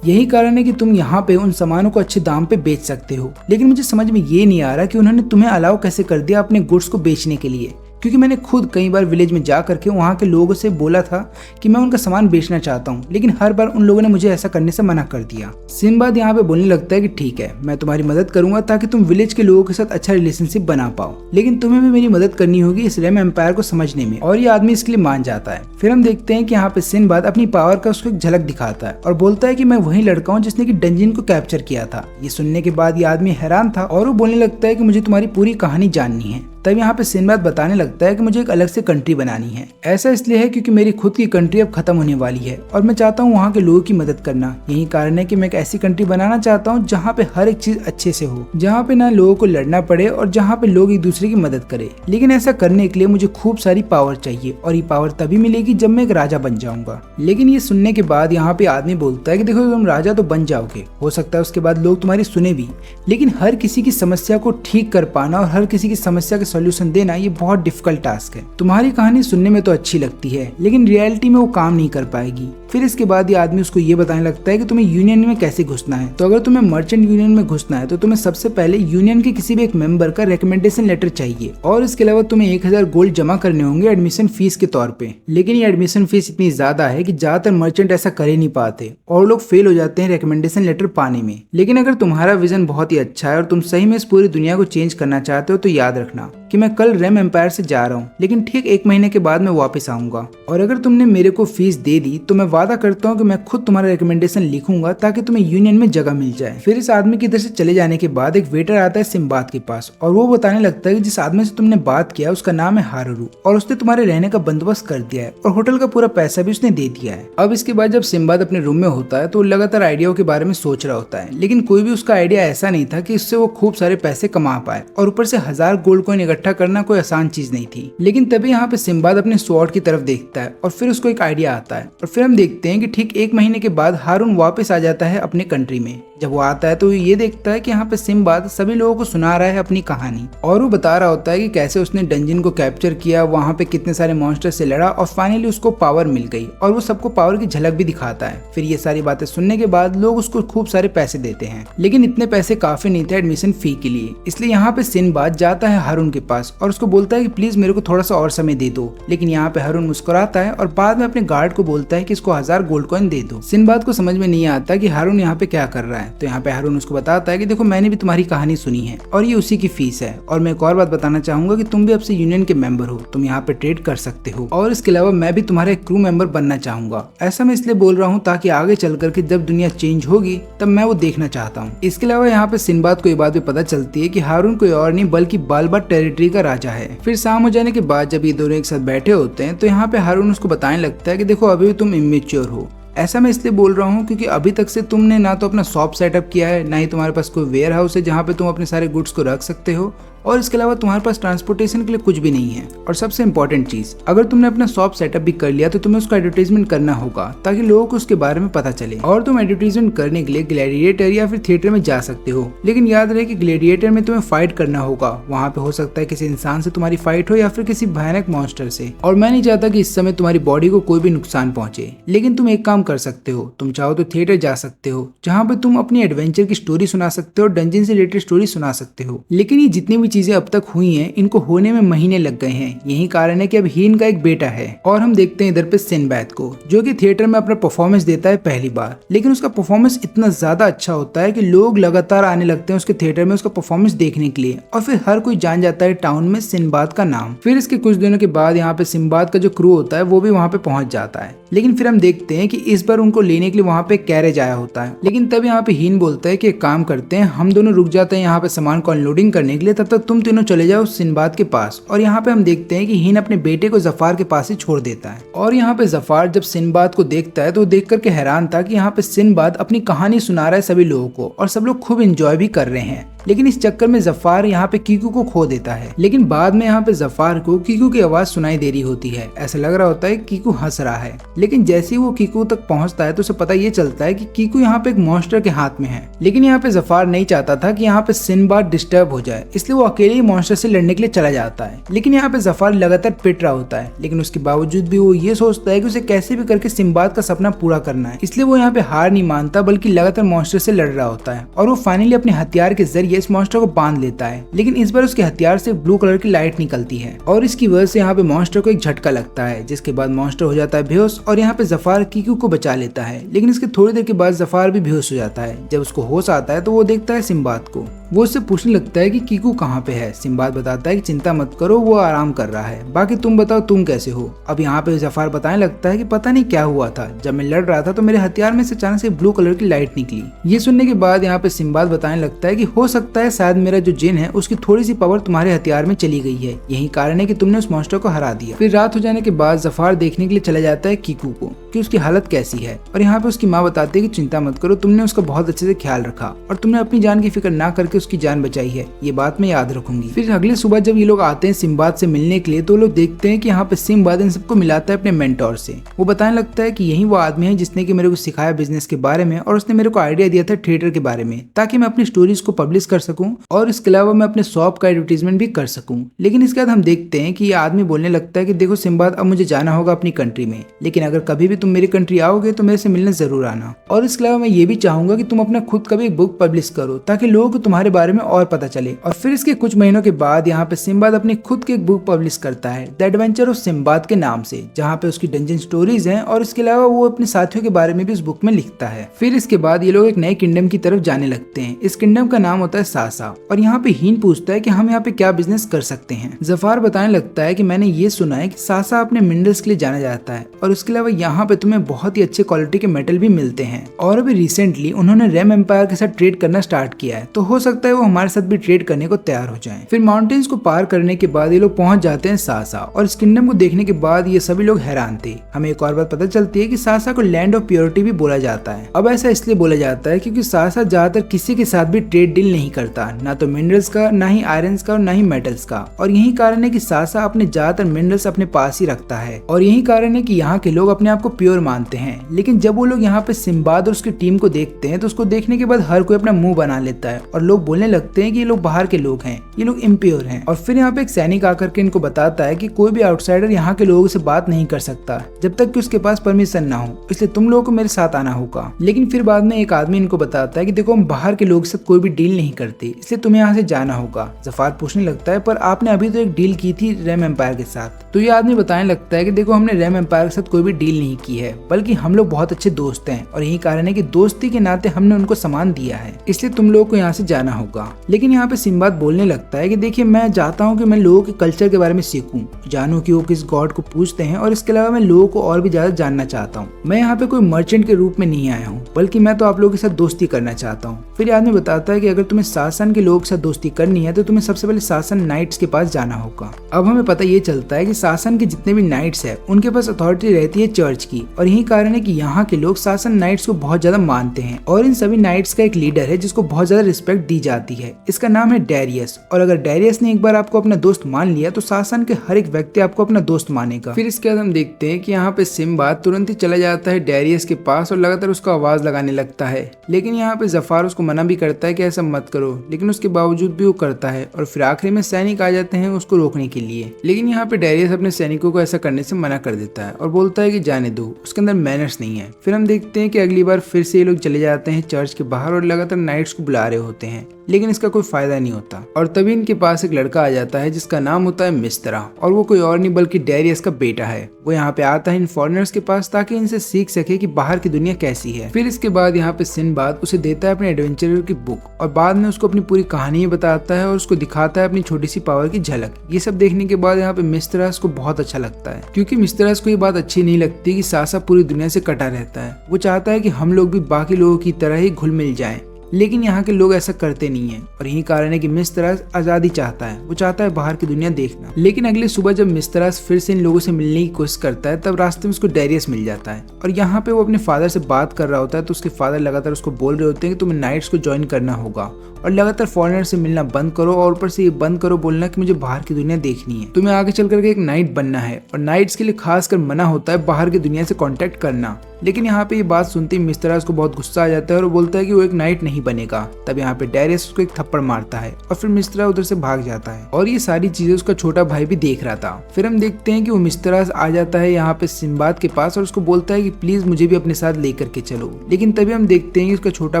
यही कारण है कि तुम यहाँ पे उन सामानों को अच्छे दाम पे बेच सकते हो। लेकिन मुझे समझ में ये नहीं आ रहा कि उन्होंने तुम्हें अलाउ कैसे कर दिया अपने गुड्स को बेचने के लिए, क्योंकि मैंने खुद कई बार विलेज में जा करके वहाँ के लोगों से बोला था कि मैं उनका सामान बेचना चाहता हूँ, लेकिन हर बार उन लोगों ने मुझे ऐसा करने से मना कर दिया। सिम्बाद यहाँ पे बोलने लगता है कि ठीक है, मैं तुम्हारी मदद करूंगा ताकि तुम विलेज के लोगों के साथ अच्छा रिलेशनशिप बना पाओ, लेकिन तुम्हें भी मेरी मदद करनी होगी इस रेम एम्पायर को समझने में। और ये आदमी इसके लिए मान जाता है। फिर हम देखते हैं कि यहाँ पे सिम्बाद अपनी पावर का उसको एक झलक दिखाता है और बोलता है कि मैं वही लड़का हूँ जिसने की डंजिन को कैप्चर किया था। ये सुनने के बाद ये आदमी हैरान था और वो बोलने लगता है कि मुझे तुम्हारी पूरी कहानी जाननी है। तब यहाँ पे सिम्बाद बताने लगता है कि मुझे एक अलग से कंट्री बनानी है। ऐसा इसलिए है क्योंकि मेरी खुद की कंट्री अब खत्म होने वाली है और मैं चाहता हूँ वहाँ के लोगों की मदद करना। यही कारण है कि मैं एक ऐसी कंट्री बनाना चाहता हूँ जहाँ पे हर एक चीज अच्छे से हो, जहाँ पे ना लोगों को लड़ना पड़े और जहाँ पे लोग एक दूसरे की मदद करे। लेकिन ऐसा करने के लिए मुझे खूब सारी पावर चाहिए और ये पावर तभी मिलेगी जब मैं एक राजा बन जाऊंगा। लेकिन ये सुनने के बाद यहाँ पे आदमी बोलता है कि देखो तुम राजा तो बन जाओगे, हो सकता है उसके बाद लोग तुम्हारी सुने भी, लेकिन हर किसी की समस्या को ठीक कर पाना और हर किसी की समस्या का सोल्यूशन देना ये बहुत डिफिकल्ट टास्क है। तुम्हारी कहानी सुनने में तो अच्छी लगती है लेकिन रियलिटी में वो काम नहीं कर पाएगी। फिर इसके बाद ये आदमी उसको ये बताने लगता है कि तुम्हें यूनियन में कैसे घुसना है। तो अगर तुम्हें मर्चेंट यूनियन में घुसना है तो तुम्हें सबसे पहले यूनियन के किसी भी एक मेंबर का रिकमेंडेशन लेटर चाहिए, और इसके अलावा तुम्हें 1000 गोल्ड जमा करने होंगे एडमिशन फीस के तौर पे। लेकिन ये एडमिशन फीस इतनी ज्यादा है कि ज्यादातर मर्चेंट ऐसा कर ही नहीं पाते और लोग फेल हो जाते हैं रिकमेंडेशन लेटर पाने में। लेकिन अगर तुम्हारा विजन बहुत ही अच्छा है और तुम सही में इस पूरी दुनिया को चेंज करना चाहते हो तो याद रखना कि मैं कल रेम एम्पायर से जा रहा हूँ, लेकिन ठीक 1 महीने के बाद मैं वापस आऊंगा, और अगर तुमने मेरे को फीस दे दी तो मैं वादा करता हूँ कि मैं खुद तुम्हारा रिकमेंडेशन लिखूंगा ताकि तुम्हें यूनियन में जगह मिल जाए। फिर इस आदमी की इधर से चले जाने के बाद एक वेटर आता है सिम्बाद के पास और वो बताने लगता है कि जिस आदमी से तुमने बात किया उसका नाम है हारुरू और उसने तुम्हारे रहने का बंदोबस्त कर दिया है और होटल का पूरा पैसा भी उसने दे दिया है। अब इसके बाद जब सिम्बाद अपने रूम में होता है तो वो लगातार आइडियाओं के बारे में सोच रहा होता है, लेकिन कोई भी उसका आइडिया ऐसा नहीं था कि इससे वो खूब सारे पैसे कमा पाए, और ऊपर से 1000 गोल्ड कॉइन इकट्ठा करना कोई आसान चीज नहीं थी। लेकिन तभी यहाँ पे सिम्बाद अपने स्वॉर्ड की तरफ देखता है और फिर उसको एक आइडिया आता है, और फिर हम देखते हैं कि ठीक 1 महीने के बाद हारून वापस आ जाता है अपने कंट्री में। जब वो आता है तो ये देखता है कि यहाँ पे सिम्बाद सभी लोगों को सुना रहा है अपनी कहानी, और वो बता रहा होता है कि कैसे उसने डंजिन को कैप्चर किया, वहाँ पे कितने सारे मॉन्स्टर से लड़ा और फाइनली उसको पावर मिल गई, और वो सबको पावर की झलक भी दिखाता है। फिर ये सारी बातें सुनने के बाद लोग उसको खूब सारे पैसे देते हैं, लेकिन इतने पैसे काफी नहीं थे एडमिशन फी के लिए। इसलिए यहाँ पे सिम्बाद जाता है हारून के पास और उसको बोलता है कि प्लीज मेरे को थोड़ा सा और समय दे दो। लेकिन यहाँ पे हारून मुस्कुराता है और बाद में अपने गार्ड को बोलता है कि इसको 1000 गोल्ड कॉइन दे दो। सिम्बाद को समझ में नहीं आता कि हारून यहाँ पे क्या कर रहा है, तो यहाँ पे हारून उसको बताता है कि देखो मैंने भी तुम्हारी कहानी सुनी है और ये उसी की फीस है, और मैं एक और बात बताना चाहूंगा कि तुम भी अब से यूनियन के मेंबर हो, तुम यहाँ पे ट्रेड कर सकते हो, और इसके अलावा मैं भी तुम्हारा एक क्रू मेंबर बनना चाहूंगा। ऐसा मैं इसलिए बोल रहा हूँ ताकि आगे चल करके जब दुनिया चेंज होगी तब मैं वो देखना चाहता हूँ। इसके अलावा यहाँ पे सिम्बाद को ये बात भी पता चलती है कि हारून कोई और नहीं बल्कि बालबाट टेरिटरी का राजा है। फिर शाम हो जाने के बाद जब ये दोनों एक साथ बैठे होते हैं तो यहाँ पे हारून उसको बताने लगता है कि देखो अभी भी तुम इमेच्योर हो। ऐसा मैं इसलिए बोल रहा हूँ क्योंकि अभी तक से तुमने ना तो अपना शॉप सेटअप किया है, ना ही तुम्हारे पास कोई वेयर हाउस है जहाँ पे तुम अपने सारे गुड्स को रख सकते हो, और इसके अलावा तुम्हारे पास ट्रांसपोर्टेशन के लिए कुछ भी नहीं है। और सबसे इंपॉर्टेंट चीज, अगर तुमने अपना शॉप सेटअप भी कर लिया तो तुम्हें उसका एडवर्टाइजमेंट करना होगा ताकि लोगों को उसके बारे में पता चले। और तुम एडवर्टाइजमेंट करने के लिए ग्लैडिएटर या फिर थिएटर में जा सकते हो, लेकिन याद रहे कि ग्लैडिएटर में तुम्हें फाइट करना होगा। वहाँ पे हो सकता है किसी इंसान से तुम्हारी फाइट हो या फिर किसी भयानक मॉन्स्टर से। और मैं नहीं चाहता कि इस समय तुम्हारी बॉडी को कोई भी नुकसान पहुंचे, लेकिन तुम एक काम कर सकते हो, तुम चाहो तो थिएटर जा सकते हो जहाँ पे तुम अपनी एडवेंचर की स्टोरी सुना सकते हो, डंजन से रिलेटेड स्टोरी सुना सकते हो। लेकिन ये जितनी भी चीजें अब तक हुई हैं, इनको होने में महीने लग गए हैं। यही कारण है कि अब हीन का एक बेटा है। और हम देखते हैं इधर पे सिंबाद को, जो कि थिएटर में अपना परफॉर्मेंस देता है पहली बार, लेकिन उसका परफॉर्मेंस इतना ज्यादा अच्छा होता है कि लोग लगातार आने लगते हैं उसके थिएटर में उसका परफॉर्मेंस देखने के लिए। और फिर हर कोई जान जाता है टाउन में सिंबाद का नाम। फिर इसके कुछ दिनों के बाद यहाँ पे सिंबाद का जो क्रू होता है वो भी वहाँ पे पहुंच जाता है। लेकिन फिर हम देखते हैं कि इस बार उनको लेने के लिए वहाँ पे कैरेज आया होता है। लेकिन तब यहाँ पे हीन बोलता है कि एक काम करते हैं, हम दोनों रुक जाते हैं यहाँ पे सामान को अनलोडिंग करने के लिए, तब तक तुम तीनों चले जाओ सिंबाद के पास। और यहाँ पे हम देखते हैं कि हीन अपने बेटे को जफार के पास ही छोड़ देता है। और यहाँ पे जफार जब सिंबाद को देखता है तो देख करके हैरान था कि यहाँ पे सिंबाद अपनी कहानी सुना रहा है सभी लोगों को, और सब लोग खूब एंजॉय भी कर रहे हैं। लेकिन इस चक्कर में जफार यहाँ पे कीकू को खो देता है। लेकिन बाद में यहाँ पे जफार को कीकू की आवाज सुनाई दे रही होती है। ऐसा लग रहा होता है कीकू हंस रहा है। लेकिन जैसे ही वो कीकू तक पहुंचता है तो उसे पता ये चलता है कि कीकू यहाँ पे एक मॉन्स्टर के हाथ में है। लेकिन यहाँ पे जफार नहीं चाहता था कि यहाँ पे सिंबाद डिस्टर्ब हो जाए, इसलिए वो अकेले ही मॉन्स्टर से लड़ने के लिए चला जाता है। लेकिन यहाँ पे जफार लगातार पिट रहा होता है, लेकिन उसके बावजूद भी वो ये सोचता है कि उसे कैसे भी करके सिंबाद का सपना पूरा करना है। इसलिए वो यहाँ पे हार नहीं मानता, बल्कि लगातार मॉन्स्टर से लड़ रहा होता है। और वो फाइनली अपने हथियार के जरिए इस मॉन्स्टर को बांध लेता है। लेकिन इस बार उसके हथियार से ब्लू कलर की लाइट निकलती है और इसकी वजह से यहाँ पे मॉन्स्टर को एक झटका लगता है, जिसके बाद मॉन्स्टर हो जाता है बेहोश। और यहाँ पे जफार कीकू को बचा लेता है। लेकिन इसके थोड़ी देर के बाद जफार भी बेहोश हो जाता है। जब उसको होश आता है तो वो देखता है सिंबाद को। वो उससे पूछने लगता है कि कीकू कहाँ पे है। सिंबाद बताता है कि चिंता मत करो, वो आराम कर रहा है, बाकी तुम बताओ तुम कैसे हो। अब यहाँ पे जफार बताने लगता है कि पता नहीं क्या हुआ था, जब मैं लड़ रहा था तो मेरे हथियार में से अचानक से ब्लू कलर की लाइट निकली। ये सुनने के बाद यहाँ पे सिंबाद बताने लगता है कि हो सकता है शायद मेरा जो जिन है उसकी थोड़ी सी पावर तुम्हारे हथियार में चली गई है, यही कारण है कि तुमने उस मॉन्स्टर को हरा दिया। फिर रात हो जाने के बाद जफार देखने के लिए चला जाता है कीकू को कि उसकी हालत कैसी है। और यहाँ पे उसकी माँ बताती है कि चिंता मत करो, तुमने उसका बहुत अच्छे से ख्याल रखा और तुमने अपनी जान की फिक्र ना करके उसकी जान बचाई है, ये बात मैं याद रखूंगी। फिर अगले सुबह जब ये लोग आते हैं सिंबाद से मिलने के लिए तो लोग देखते हैं कि यहाँ पे सिंबाद इन सबको मिलाता है अपने मेंटोर से। वो बताने लगता है कि यही वो आदमी है जिसने कि मेरे को सिखाया बिजनेस के बारे में, और उसने मेरे को आइडिया दिया था थिएटर के बारे में, ताकि मैं अपनी स्टोरीज को पब्लिश कर सकूं और इसके अलावा मैं अपने शॉप का एडवर्टीजमेंट भी कर सकूं। लेकिन इसके बाद हम देखते हैं कि ये आदमी बोलने लगता है कि देखो सिंबाद, अब मुझे जाना होगा अपनी कंट्री में, लेकिन अगर कभी भी तुम मेरी कंट्री आओगे तो मेरे से मिलने जरूर आना। और इसके अलावा मैं ये भी चाहूंगा कि तुम अपना खुद का भी एक बुक पब्लिश करो ताकि लोगों को तुम्हारे बारे में और पता चले। और फिर इसके कुछ महीनों के बाद यहाँ पे सिंबाद अपनी खुद की एक बुक पब्लिश करता है, द एडवेंचर ऑफ सिंबाद के नाम से, जहाँ पे उसकी डंजन स्टोरीज हैं। और इसके अलावा वो अपने साथियों के बारे में भी उस बुक में लिखता है। फिर इसके बाद ये लोग एक नए किंगडम की तरफ जाने लगते हैं। इस किंगडम का नाम होता है सासा। और यहाँ पे हीन पूछता है कि हम यहाँ पे क्या बिजनेस कर सकते हैं। जफार बताने लगता है कि मैंने ये सुना है कि सासा अपने मिनरल्स के लिए जाना जाता है, और उसके अलावा यहाँ पे तुम्हें बहुत ही अच्छे क्वालिटी के मेटल भी मिलते हैं। और अभी रिसेंटली उन्होंने रेम एम्पायर के साथ ट्रेड करना स्टार्ट किया है, तो हो सकता है वो हमारे साथ भी ट्रेड करने को तैयार हो जाएं। फिर माउंटेन्स को पार करने के बाद ये लोग पहुंच जाते हैं सासा। और इस किंगडम को देखने के बाद ये सभी लोग हैरान थे। हमें एक और बात पता चलती है कि सासा को लैंड ऑफ प्योरिटी भी बोला जाता है। अब ऐसा इसलिए बोला जाता है क्योंकि सासा ज्यादातर किसी के साथ भी ट्रेड डील नहीं करता, ना तो मिनरल्स का, ना ही आयरन का, और ना ही मेटल्स का। और यही कारण है कि सासा अपने ज्यादातर मिनरल्स अपने पास ही रखता है। और यही कारण है कि यहाँ के लोग अपने आप को प्योर मानते हैं। लेकिन जब वो लोग यहाँ पे सिंबाद और उसकी टीम को देखते हैं तो उसको देखने के बाद हर कोई अपना मुंह बना लेता है और लोग बोलने लगते हैं कि ये लोग बाहर के लोग हैं, ये लोग इम्प्योर हैं। और फिर यहाँ पे एक सैनिक आकर के इनको बताता है कि कोई भी आउटसाइडर यहाँ के लोगों से बात नहीं कर सकता जब तक कि उसके पास परमिशन ना हो, इसलिए तुम लोगों को मेरे साथ आना होगा। लेकिन फिर बाद में एक आदमी इनको बताता है कि देखो हम बाहर के लोगों के साथ कोई भी डील नहीं करते, इसलिए तुम्हें यहाँ से जाना होगा। जफार पूछने लगता है पर आपने अभी तो एक डील की थी रेम एम्पायर के साथ। तो ये आदमी बताने लगता है कि देखो हमने रेम एम्पायर के साथ कोई भी डील नहीं की है, बल्कि हम लोग बहुत अच्छे दोस्त हैं और यही कारण है कि दोस्ती के नाते हमने उनको सामान दिया है, इसलिए तुम लोगों को यहाँ से जाना होगा। लेकिन यहाँ पे सिंबाद बोलने लगता है कि देखिए मैं चाहता हूँ कि मैं लोगों के कल्चर के बारे में सीखूं, जानूं कि वो किस गॉड को पूजते हैं, और इसके अलावा मैं लोगों को और भी ज्यादा जानना चाहता हूँ। मैं यहाँ पे कोई मर्चेंट के रूप में नहीं आया हूँ, बल्कि मैं तो आप लोगों के साथ दोस्ती करना चाहता हूँ। फिर आदमी बताता है कि अगर तुम्हें शासन के लोगों के साथ दोस्ती करनी है तो तुम्हें सबसे पहले शासन नाइट्स के पास जाना होगा। अब हमें पता ये चलता है कि शासन के जितने भी नाइट्स है उनके पास अथॉरिटी रहती है चर्च की, और यही कारण है कि यहाँ के लोग शासन नाइट्स को बहुत ज्यादा मानते हैं। और इन सभी नाइट्स का एक लीडर है जिसको बहुत ज्यादा रिस्पेक्ट दी जाती है। इसका नाम है डेरियस, और अगर डेरियस ने एक बार आपको अपना दोस्त मान लिया तो शासन के हर एक व्यक्ति आपको अपना दोस्त मानेगा। फिर इसके बाद हम देखते हैं कि यहाँ पे सिम्बाद तुरंत ही चला जाता है डेरियस के पास और लगातार उसको आवाज लगाने लगता है, लेकिन यहाँ पे जफार उसको मना भी करता है कि ऐसा मत करो, लेकिन उसके बावजूद भी वो करता है और फिर आखिरी में सैनिक आ जाते हैं उसको रोकने के लिए। लेकिन यहाँ पे डेरियस अपने सैनिकों को ऐसा करने से मना कर देता है और बोलता है कि जाने दो, उसके अंदर मैनर्स नहीं है। फिर हम देखते हैं कि अगली बार फिर से ये लोग चले जाते हैं चर्च के बाहर और लगातार नाइट्स को बुला रहे होते हैं, लेकिन इसका कोई फायदा नहीं होता। और तभी इनके पास एक लड़का आ जाता है जिसका नाम होता है मिस्त्रा, और वो कोई और नहीं बल्कि डेरियस का बेटा है। वो यहाँ पे आता है इन फॉरेनर्स के पास ताकि इनसे सीख सके कि बाहर की दुनिया कैसी है। फिर इसके बाद यहाँ पे सिंबाद उसे देता है अपने एडवेंचर की बुक और बाद में उसको अपनी पूरी कहानी बताता है और उसको दिखाता है अपनी छोटी सी पावर की झलक। ये सब देखने के बाद यहाँ पे मिस्त्रा को बहुत अच्छा लगता है, क्योंकि मिस्त्रा को ये बात अच्छी नहीं लगती कि सासा पूरी दुनिया से कटा रहता है। वो चाहता है कि हम लोग भी बाकी लोगों की तरह ही घुल मिल जाएं, लेकिन यहाँ के लोग ऐसा करते नहीं है और यही कारण है कि मिस्त्रास आजादी चाहता है। वो चाहता है बाहर की दुनिया देखना। लेकिन अगली सुबह जब मिस्त्रास फिर से इन लोगों से मिलने की कोशिश करता है तब रास्ते में उसको डेरियस मिल जाता है और यहाँ पे वो अपने फादर से बात कर रहा होता है तो उसके फादर लगातार उसको बोल रहे होते हैं कि तुम्हें नाइट्स को ज्वाइन करना होगा और लगातार फॉरेनर से मिलना बंद करो और ऊपर से ये बंद करो बोलना कि मुझे बाहर की दुनिया देखनी है, तुम्हें आगे चल करके एक नाइट बनना है। और नाइट्स के लिए खास कर मना होता है बाहर की दुनिया से कांटेक्ट करना। लेकिन यहाँ पे ये बात सुनते ही मिस्त्रास को बहुत गुस्सा आ जाता है और बोलता है कि वो एक नाइट नहीं बनेगा। तब यहाँ पे डेरियस उसको एक थप्पड़ मारता है और फिर मिस्त्रा उधर से भाग जाता है और ये सारी चीजें उसका छोटा भाई भी देख रहा था। फिर हम देखते हैं कि वो मिस्त्रास आ जाता है यहाँ पे सिंबाद के पास और उसको बोलता है कि प्लीज मुझे भी अपने साथ लेकर के चलो। लेकिन तभी हम देखते हैं कि उसका छोटा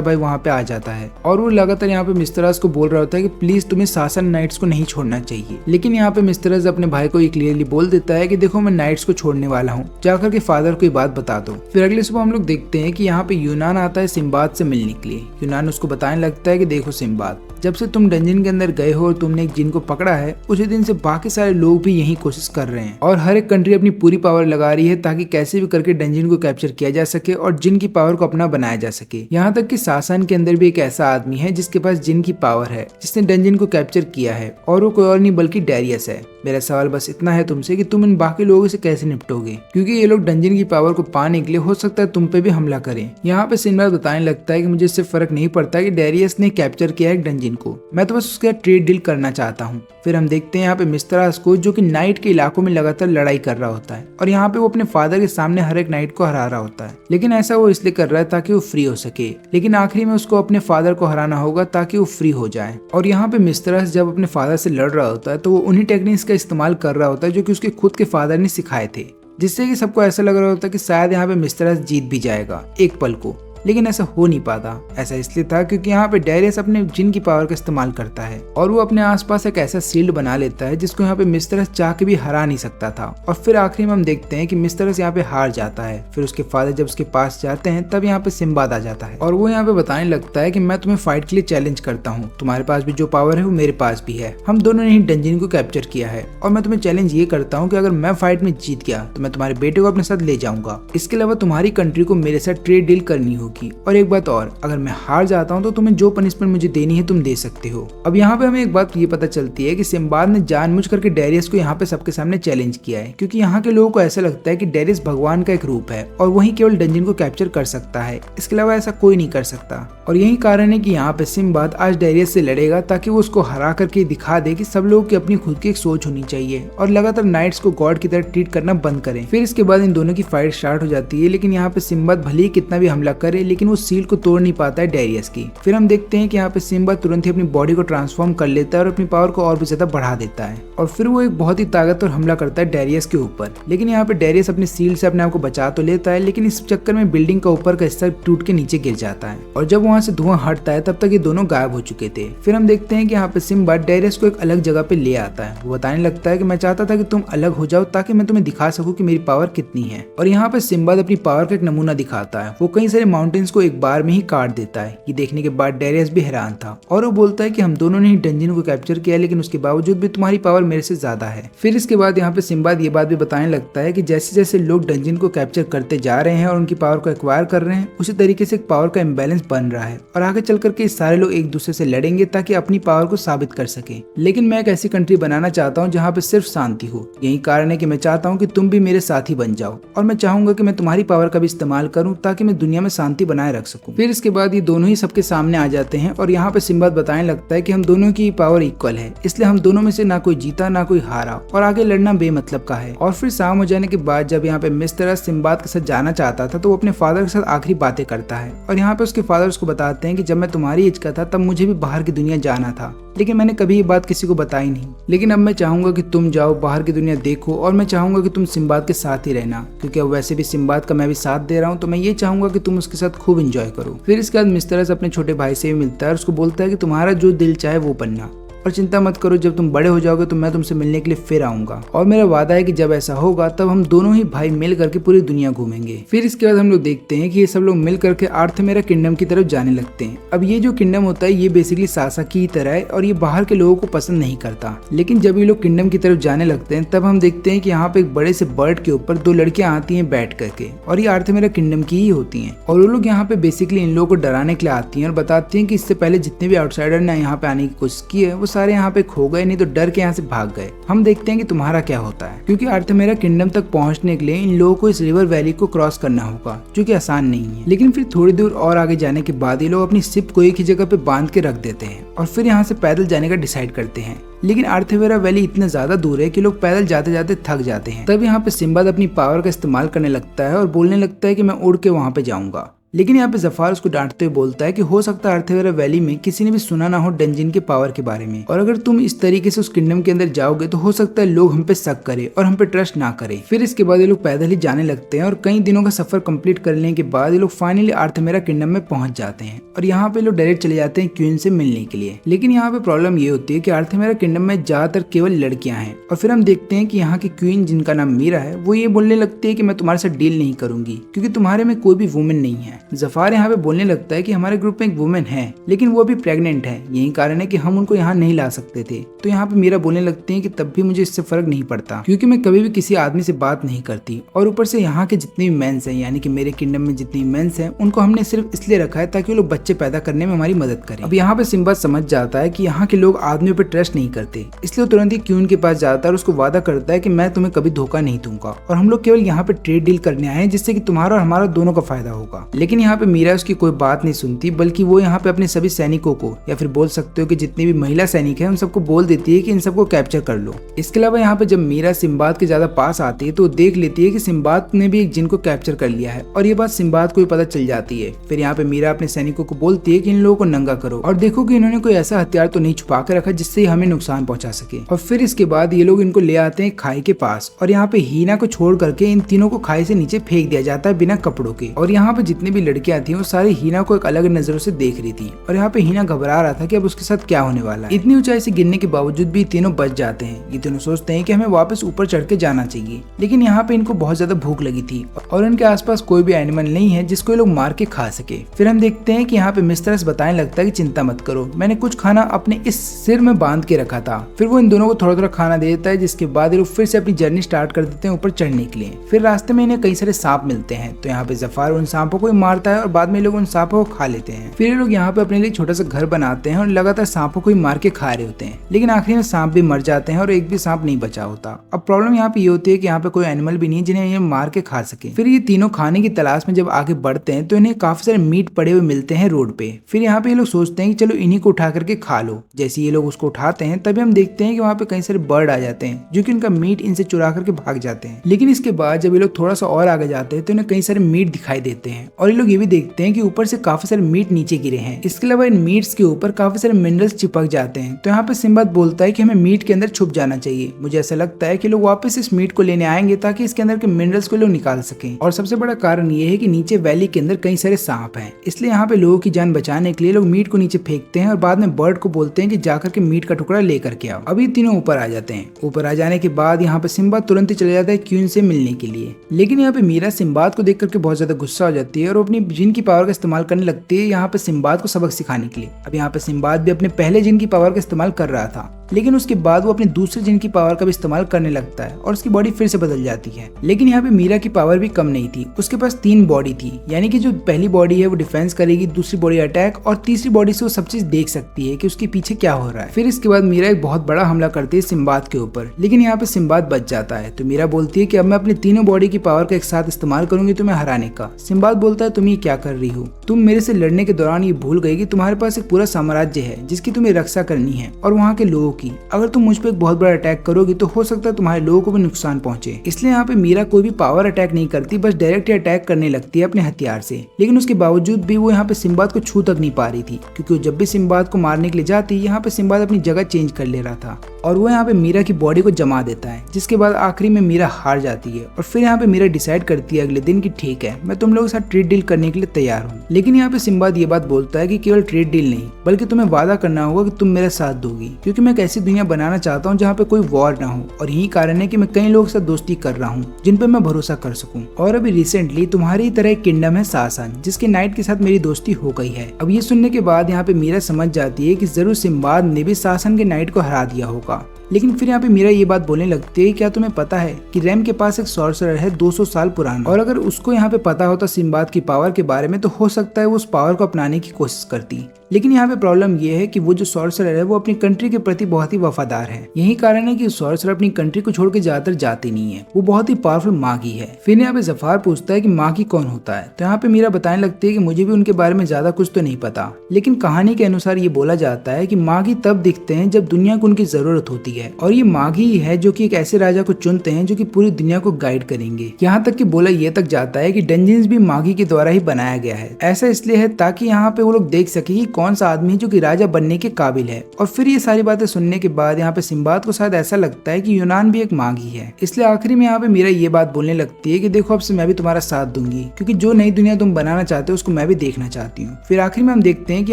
भाई वहाँ पे आ जाता है और वो लगातार यहाँ पे मिस्त्रास को बोल रहा होता है कि प्लीज तुम्हें सासन नाइट्स को नहीं छोड़ना चाहिए। लेकिन यहाँ पे मिस्त्रास अपने भाई को ये क्लियरली बोल देता है कि देखो मैं नाइट्स को छोड़ने वाला हूँ, जाकर के फादर को ये बात बता दो। फिर अगले सुबह हम लोग देखते हैं कि यहाँ पे यूनान आता है सिंबाद से मिलने के लिए। यूनान उसको बताने लगता है कि देखो सिंबाद, जब से तुम डंजन के अंदर गए हो और तुमने एक जिन को पकड़ा है उसी दिन से बाकी सारे लोग भी यही कोशिश कर रहे हैं और हर एक कंट्री अपनी पूरी पावर लगा रही है ताकि कैसे भी करके डंजन को कैप्चर किया जा सके और जिन की पावर को अपना बनाया जा सके। यहाँ तक कि सासन के अंदर भी एक ऐसा आदमी है जिसके पास जिन की पावर है, जिसने डंजन को कैप्चर किया है और वो कोई और नहीं बल्कि डेरियस है। मेरा सवाल बस इतना है तुमसे कि तुम इन बाकी लोगों से कैसे निपटोगे, क्योंकि ये लोग डंजन की पावर को पाने के लिए हो सकता है तुम पे भी हमला करें। यहाँ पे सिंबाद बताने लगता है कि मुझे इससे फर्क नहीं पड़ता कि डेरियस ने कैप्चर किया है डंजन को, मैं तो बस उसका ट्रेड डील करना चाहता हूँ। फिर हम देखते हैं यहाँ पे मिस्त्रास को जो कि नाइट के इलाकों में लगातार लड़ाई कर रहा होता है और यहाँ पे वो अपने फादर के सामने हर एक नाइट को हरा रहा होता है। लेकिन ऐसा वो इसलिए कर रहा है ताकि वो फ्री हो सके, लेकिन आखिरी में उसको अपने फादर को हराना होगा ताकि वो फ्री हो जाए। और यहाँ पे मिस्त्रास जब अपने फादर से लड़ रहा होता है तो वो उन्हीं टेक्निक्स का इस्तेमाल कर रहा होता है जो कि उसके खुद के फादर ने सिखाए थे, जिससे कि सबको ऐसा लग रहा होता है कि शायद यहाँ पे मिस्त्रास जीत भी जाएगा एक पल को। लेकिन ऐसा हो नहीं पाता। ऐसा इसलिए था क्योंकि यहाँ पे डेरियस अपने जिन की पावर का इस्तेमाल करता है और वो अपने आसपास एक ऐसा शील्ड बना लेता है जिसको यहाँ पे मिस्त्रास चाह के भी हरा नहीं सकता था। और फिर आखिरी में हम देखते हैं कि मिस्त्रास यहाँ पे हार जाता है। फिर उसके फादर जब उसके पास जाते हैं तब यहाँ पे सिंबाद आ जाता है और वो यहाँ पे बताने लगता है कि मैं तुम्हें फाइट के लिए चैलेंज करता हूँ, तुम्हारे पास भी जो पावर है वो मेरे पास भी है, हम दोनों ने ही डंजन को कैप्चर किया है और मैं तुम्हें चैलेंज ये करता हूँ कि अगर मैं फाइट में जीत गया तो मैं तुम्हारे बेटे को अपने साथ ले जाऊंगा। इसके अलावा तुम्हारी कंट्री को मेरे साथ ट्रेड डील करनी होगी और एक बात और, अगर मैं हार जाता हूं तो तुम्हें जो पनिशमेंट मुझे देनी है तुम दे सकते हो। अब यहाँ पे हमें एक बात ये पता चलती है कि सिंबाद ने जानबूझ करके डेरियस को यहाँ पे सबके सामने चैलेंज किया है, क्योंकि यहाँ के लोगों को ऐसा लगता है कि डेरियस भगवान का एक रूप है और वही केवल डंजन को कैप्चर कर सकता है, इसके अलावा ऐसा कोई नहीं कर सकता। और यही कारण है कि यहाँ पे सिंबाद आज डेरियस से लड़ेगा ताकि वो उसको हरा करके दिखा दे कि सब लोगों की अपनी खुद की एक सोच होनी चाहिए और लगातार नाइट्स को गॉड की तरह ट्रीट करना बंद करें। फिर इसके बाद इन दोनों की फाइट स्टार्ट हो जाती है, लेकिन यहाँ पे सिंबाद भले ही कितना भी हमला करे लेकिन वो सील को तोड़ नहीं पाता है डेरियस की। फिर हम देखते हैं कि यहाँ पे सिंबाद तुरंत ही अपनी बॉडी को ट्रांसफॉर्म कर लेता है और अपनी पावर को और भी ज्यादा बढ़ा देता है और फिर वो एक बहुत ही ताकतवर हमला करता है डेरियस के ऊपर। लेकिन यहाँ पे डेरियस अपने सील से अपने आप को बचा तो लेता है, लेकिन इस चक्कर में बिल्डिंग का ऊपर का हिस्सा टूट के नीचे गिर जाता है और जब वहाँ से धुआं हटता है तब तक ये दोनों गायब हो चुके थे। फिर हम देखते हैं कि यहाँ पे सिंबाद डेरियस को एक अलग जगह पे ले आता है। वो बताने लगता है कि मैं चाहता था कि तुम अलग हो जाओ ताकि मैं तुम्हें दिखा सकूं कि मेरी पावर कितनी है। और यहाँ पे सिंबाद अपनी पावर का एक नमूना दिखाता है। वो कई सारे माउंटेन्स को एक बार में ही काट देता है। ये देखने के बाद डेरियस भी हैरान था और वो बोलता है कि हम दोनों ने ही डंजन को कैप्चर किया, लेकिन उसके बावजूद भी तुम्हारी पावर मेरे से ज्यादा है। फिर इसके बाद यहाँ पे सिंबाद ये बात भी बताने लगता है कि जैसे जैसे लोग डंजन को कैप्चर करते जा रहे हैं और उनकी पावर को एक्वायर कर रहे हैं, उसी तरीके से एक पावर का इम्बैलेंस बन रहा है और आगे चल करके सारे लोग एक दूसरे से लड़ेंगे ताकि अपनी पावर को साबित कर सके। लेकिन मैं एक ऐसी कंट्री बनाना चाहता हूँ जहाँ पे सिर्फ शांति हो। यही कारण है कि मैं चाहता हूँ कि तुम भी मेरे साथी बन जाओ और मैं चाहूंगा कि मैं तुम्हारी पावर का भी इस्तेमाल करूँ ताकि मैं दुनिया में शांति शांति बनाए रख सकूं। फिर इसके बाद ये दोनों ही सबके सामने आ जाते हैं और यहाँ पे सिम्बाद बताने लगता है कि हम दोनों की पावर इक्वल है, इसलिए हम दोनों में से ना कोई जीता ना कोई हारा और आगे लड़ना बेमतलब का है। और फिर शाम हो जाने के बाद जब यहाँ पे मिस्टर सिम्बाद के साथ जाना चाहता था तो वो अपने फादर के साथ आखिरी बातें करता है और यहाँ पे उसके फादर उसको बताते हैं कि जब मैं तुम्हारी एज का था तब मुझे भी बाहर की दुनिया जाना था, लेकिन मैंने कभी ये बात किसी को बताई नहीं। लेकिन अब मैं चाहूंगा कि तुम जाओ, बाहर की दुनिया देखो और मैं चाहूंगा कि तुम सिम्बाद के साथ ही रहना, क्योंकि अब वैसे भी सिम्बाद का मैं भी साथ दे रहा हूँ, तो मैं ये चाहूंगा कि तुम उसके साथ खूब एंजॉय करो। फिर इसके बाद मिस्टर अपने छोटे भाई से भी मिलता है और उसको बोलता है कि तुम्हारा जो दिल चाहे वो बनना और चिंता मत करो, जब तुम बड़े हो जाओगे तो मैं तुमसे मिलने के लिए फिर आऊंगा और मेरा वादा है कि जब ऐसा होगा तब हम दोनों ही भाई मिल करके पूरी दुनिया घूमेंगे। फिर इसके बाद हम लोग देखते हैं कि ये सब लोग मिल करके आर्थमेरा किंगडम की तरफ जाने लगते हैं। अब ये जो किंगडम होता है ये बेसिकली सासा की तरह है और ये बाहर के लोगों को पसंद नहीं करता। लेकिन जब ये लोग किंगडम की तरफ जाने लगते हैं तब हम देखते हैं कि यहाँ पे एक बड़े से बर्ड के ऊपर दो लड़कियां आती हैं बैठ करके और ये आर्थमेरा किंगडम की ही होती हैं और वो लोग यहाँ पे बेसिकली इन लोगों को डराने के लिए आती हैं और बताती हैं कि इससे पहले जितने भी आउटसाइडर ने यहाँ पे आने की कोशिश की है वो सारे यहाँ पे खो गए, नहीं तो डर के यहाँ से भाग गए। हम देखते हैं कि तुम्हारा क्या होता है, क्योंकि आर्थमेरा किंगडम तक पहुंचने के लिए इन लोगों को इस रिवर वैली को क्रॉस करना होगा, जो कि आसान नहीं है। लेकिन फिर थोड़ी दूर और आगे जाने के बाद ये लोग अपनी शिप को एक ही जगह पे बांध के रख देते हैं और फिर यहाँ से पैदल जाने का डिसाइड करते हैं। लेकिन आर्थमेरा वैली इतना ज्यादा दूर है कि लोग पैदल जाते जाते थक जाते हैं। तब यहाँ पे सिम्बाद अपनी पावर का इस्तेमाल करने लगता है और बोलने लगता है कि मैं उड़ के वहाँ पे जाऊंगा। लेकिन यहाँ पे जफार उसको डांटते हुए बोलता है कि हो सकता है आर्थमेरा वैली में किसी ने भी सुना ना हो डंजिन के पावर के बारे में, और अगर तुम इस तरीके से उस किंगडम के अंदर जाओगे तो हो सकता है लोग हम पे शक करे और हम पे ट्रस्ट ना करे। फिर इसके बाद ये लोग पैदल ही जाने लगते हैं और कई दिनों का सफर कंप्लीट करने के बाद ये लोग फाइनली आर्थमेरा किंगडम में पहुंच जाते हैं और यहाँ पे लोग डायरेक्ट चले जाते हैं क्वीन से मिलने के लिए। लेकिन यहाँ पे प्रॉब्लम ये होती है कि आर्थमेरा किंगडम में ज्यादातर केवल लड़कियां हैं और फिर हम देखते हैं कि यहाँ की क्वीन जिनका नाम मीरा है वो ये बोलने लगती है कि मैं तुम्हारे साथ डील नहीं करूंगी क्योंकि तुम्हारे में कोई भी वुमेन नहीं है। जफार यहाँ पे बोलने लगता है कि हमारे ग्रुप में एक वुमेन है लेकिन वो अभी प्रेग्नेंट है, यही कारण है कि हम उनको यहाँ नहीं ला सकते थे। तो यहाँ पे मीरा बोलने लगती है कि तब भी मुझे इससे फर्क नहीं पड़ता क्योंकि मैं कभी भी किसी आदमी से बात नहीं करती और ऊपर से यहाँ के जितने भी मेंस हैं यानी कि मेरे किंगडम में जितने मेंस हैं उनको हमने सिर्फ इसलिए रखा है ताकि वो लोग बच्चे पैदा करने में हमारी मदद करें। अब यहाँ पे सिम्बाद समझ जाता है कि यहाँ के लोग आदमियों पे ट्रस्ट नहीं करते, इसलिए वो तुरंत ही क्वीन के पास जाता है और उसको वादा करता है कि मैं तुम्हें कभी धोखा नहीं दूंगा और हम लोग केवल यहाँ पे ट्रेड डील करने आए हैं जिससे कि तुम्हारा और हमारा दोनों का फायदा होगा। लेकिन यहाँ पे मीरा उसकी कोई बात नहीं सुनती, बल्कि वो यहाँ पे अपने सभी सैनिकों को या फिर बोल सकते हो कि जितने भी महिला सैनिक हैं उन सबको बोल देती है कि इन सबको कैप्चर कर लो। इसके अलावा यहाँ पे जब मीरा सिम्बाद के ज्यादा पास आती है तो देख लेती है कि सिम्बाद ने भी एक जिन को कैप्चर कर लिया है और ये बात सिम्बाद को भी पता चल जाती है। फिर यहाँ पे मीरा अपने सैनिकों को बोलती है कि इन लोगों को नंगा करो और देखो कि इन्होंने कोई ऐसा हथियार तो नहीं छुपा कर रखा जिससे हमें नुकसान पहुंचा सके। और फिर इसके बाद ये लोग इनको ले आते हैं खाई के पास और यहाँ पे हीना को छोड़ करके इन तीनों को खाई से नीचे फेंक दिया जाता है बिना कपड़ों के। और यहाँ पे जितनी भी लड़कियां थी वो सारी हीना को एक अलग नजरों से देख रही थी और यहाँ पे हीना घबरा रहा था कि अब उसके साथ क्या होने वाला है। इतनी ऊंचाई से गिरने के बावजूद भी तीनों बच जाते हैं। ये तीनों सोचते हैं कि हमें वापस ऊपर चढ़ के जाना चाहिए, लेकिन यहाँ पे इनको बहुत ज्यादा भूख लगी थी और इनके आसपास कोई भी एनिमल नहीं है जिसको ये लोग मार के खा सके। फिर हम देखते हैं कि यहाँ पे मिस्ट्रेस बताने लगता है कि चिंता मत करो, मैंने कुछ खाना अपने इस सिर में बांध के रखा था। फिर वो इन दोनों को थोड़ा थोड़ा खाना दे देता है, जिसके बाद ये लोग फिर से अपनी जर्नी स्टार्ट कर देते हैं ऊपर चढ़ने के लिए। फिर रास्ते में इन्हें कई सारे सांप मिलते हैं तो यहाँ पे जफार उन सांपों को मारता है और बाद में लोग उन सांपों को खा लेते हैं। फिर ये लोग यहाँ पे अपने लिए छोटा सा घर बनाते हैं और लगातार सांपों को ही मार के खा रहे होते हैं, लेकिन आखिर में सांप भी मर जाते हैं और एक भी सांप नहीं बचा होता। अब प्रॉब्लम यहाँ पे ये होती है कि यहाँ पे कोई एनिमल भी नहीं जिन्हें ये मार के खा सके। फिर ये तीनों खाने की तलाश में जब आगे बढ़ते हैं तो इन्हें काफी सारे मीट पड़े हुए मिलते हैं रोड पे। फिर यहाँ पे ये लोग सोचते हैं कि चलो इन्हीं को उठा करके खा लो। जैसे ये लोग उसको उठाते हैं तभी हम देखते हैं कि वहाँ पे कई सारे बर्ड आ जाते हैं जो कि इनका मीट इनसे चुरा करके भाग जाते हैं। लेकिन इसके बाद जब ये लोग थोड़ा सा और आगे जाते हैं तो इन्हें कई सारे मीट दिखाई देते हैं और ये लोग ये भी देखते हैं कि ऊपर से काफी सारे मीट नीचे गिरे हैं। इसके अलावा इन मीट्स के ऊपर काफी सारे मिनरल्स चिपक जाते हैं। तो यहाँ पे सिम्बाद बोलता है कि हमें मीट के अंदर छुप जाना चाहिए। मुझे ऐसा लगता है कि लोग वापस इस मीट को लेने आएंगे ताकि इसके अंदर के मिनरल्स को लोग निकाल सकें। और सबसे बड़ा कारण ये है कि नीचे वैली के अंदर कई सारे सांप हैं, इसलिए यहाँ पे लोगों की जान बचाने के लिए लोग मीट को नीचे फेंकते हैं और बाद में बर्ड को बोलते हैं कि जाकर के मीट का टुकड़ा लेकर के आओ। अभी तीनों ऊपर आ जाते हैं। ऊपर आ जाने के बाद यहाँ पे सिम्बाद तुरंत ही चले जाता है क्वीन से मिलने के लिए। लेकिन यहाँ पे मीरा सिम्बाद को देख करके बहुत ज्यादा गुस्सा हो जाती है और अपनी जिन की पावर का इस्तेमाल करने लगती है यहाँ पे सिम्बाद को सबक सिखाने के लिए। अब यहाँ पे सिम्बाद भी अपने पहले जिन की पावर का इस्तेमाल कर रहा था, लेकिन उसके बाद वो अपने दूसरे जिन की पावर का भी इस्तेमाल करने लगता है और उसकी बॉडी फिर से बदल जाती है। लेकिन यहाँ पे मीरा की पावर भी कम नहीं थी, उसके पास 3 बॉडी थी, यानी कि जो पहली बॉडी है वो डिफेंस करेगी, दूसरी बॉडी अटैक और तीसरी बॉडी से वो सब चीज देख सकती है कि उसके पीछे क्या हो रहा है। फिर इसके बाद मीरा एक बहुत बड़ा हमला करती है सिम्बाद के ऊपर, लेकिन यहाँ पे सिम्बाद बच जाता है। तो मीरा बोलती है कि अब मैं अपनी तीनों बॉडी की पावर का एक साथ इस्तेमाल करूंगी तुम्हें हराने का। सिम्बाद बोलता है तुम ये क्या कर रही हो? तुम मेरे से लड़ने के दौरान ये भूल गई कि तुम्हारे पास एक पूरा साम्राज्य है जिसकी तुम्हें रक्षा करनी है और वहाँ के लोगों की। अगर तुम मुझ पर एक बहुत बड़ा अटैक करोगी तो हो सकता है तुम्हारे लोगों को भी नुकसान पहुंचे। इसलिए यहाँ पे मीरा कोई भी पावर अटैक नहीं करती, बस डायरेक्ट अटैक करने लगती है अपने हथियार से। लेकिन उसके बावजूद भी वो यहाँ पे सिम्बाद को छू तक नहीं पा रही थी, क्योंकि वो जब भी सिम्बाद को मारने के लिए जाती, यहाँ पे सिम्बाद अपनी जगह चेंज कर ले रहा था और वो यहाँ पे मीरा की बॉडी को जमा देता है, जिसके बाद आखिरी में मीरा हार जाती है। और फिर यहाँ पे मीरा डिसाइड करती है अगले दिन कि ठीक है, मैं तुम लोगों के साथ ट्रेड डील करने के लिए तैयार हूँ। लेकिन यहाँ पे सिम्बाद ये बात बोलता है कि केवल ट्रेड डील नहीं, बल्कि तुम्हें वादा करना होगा कि तुम मेरा साथ दोगी, क्योंकि मैं एक ऐसी दुनिया बनाना चाहता हूँ जहाँ पे कोई वॉर ना हो। और यही कारण है कि मैं कई लोगों के साथ दोस्ती कर रहा हूँ जिन पे मैं भरोसा कर सकूँ। और अभी रिसेंटली तुम्हारी ही तरह एक किंगडम है सासन, जिसके नाइट के साथ मेरी दोस्ती हो गई है। अब ये सुनने के बाद यहाँ पे मीरा समझ जाती है कि जरूर सिम्बाद ने भी सासन के नाइट को हरा दिया होगा। लेकिन फिर यहाँ पे मीरा ये बात बोलने लगती है, क्या तुम्हें पता है कि रैम के पास एक सॉर्सरर है 200 साल पुराना, और अगर उसको यहाँ पे पता होता सिम्बाद की पावर के बारे में तो हो सकता है वो उस पावर को अपनाने की कोशिश करती। लेकिन यहाँ पे प्रॉब्लम ये है कि वो जो सॉर्सरर है वो अपनी कंट्री के प्रति बहुत ही वफादार है। यही कारण है कि सॉर्सरर अपनी कंट्री को छोड़ के ज्यादातर जाते नहीं है। वो बहुत ही पावरफुल मागी है। फिर यहाँ पे जफार पूछता है कि मागी कौन होता है, तो यहाँ पे मीरा बताने लगती है कि मुझे भी उनके बारे में ज्यादा कुछ तो नहीं पता, लेकिन कहानी के अनुसार ये बोला जाता है कि मागी तब दिखते हैं जब दुनिया को उनकी जरूरत होती है, और ये मागी ही है जो कि एक ऐसे राजा को चुनते हैं जो कि पूरी दुनिया को गाइड करेंगे। यहाँ तक कि बोला ये तक जाता है कि डंजन्स भी मागी के द्वारा ही बनाया गया है। ऐसा इसलिए है ताकि यहाँ पे वो लोग देख सके कि कौन सा आदमी है जो कि राजा बनने के काबिल है। और फिर ये सारी बातें सुनने के बाद यहाँ पे सिम्बाद को शायद ऐसा लगता है कि यूनान भी एक मागी है। इसलिए आखिरी में यहाँ पे मीरा ये बात बोलने लगती है कि देखो अब से मैं भी तुम्हारा साथ दूंगी, क्योंकि जो नई दुनिया तुम बनाना चाहते हो उसको मैं भी देखना चाहती हूँ। फिर आखिर में हम देखते हैं कि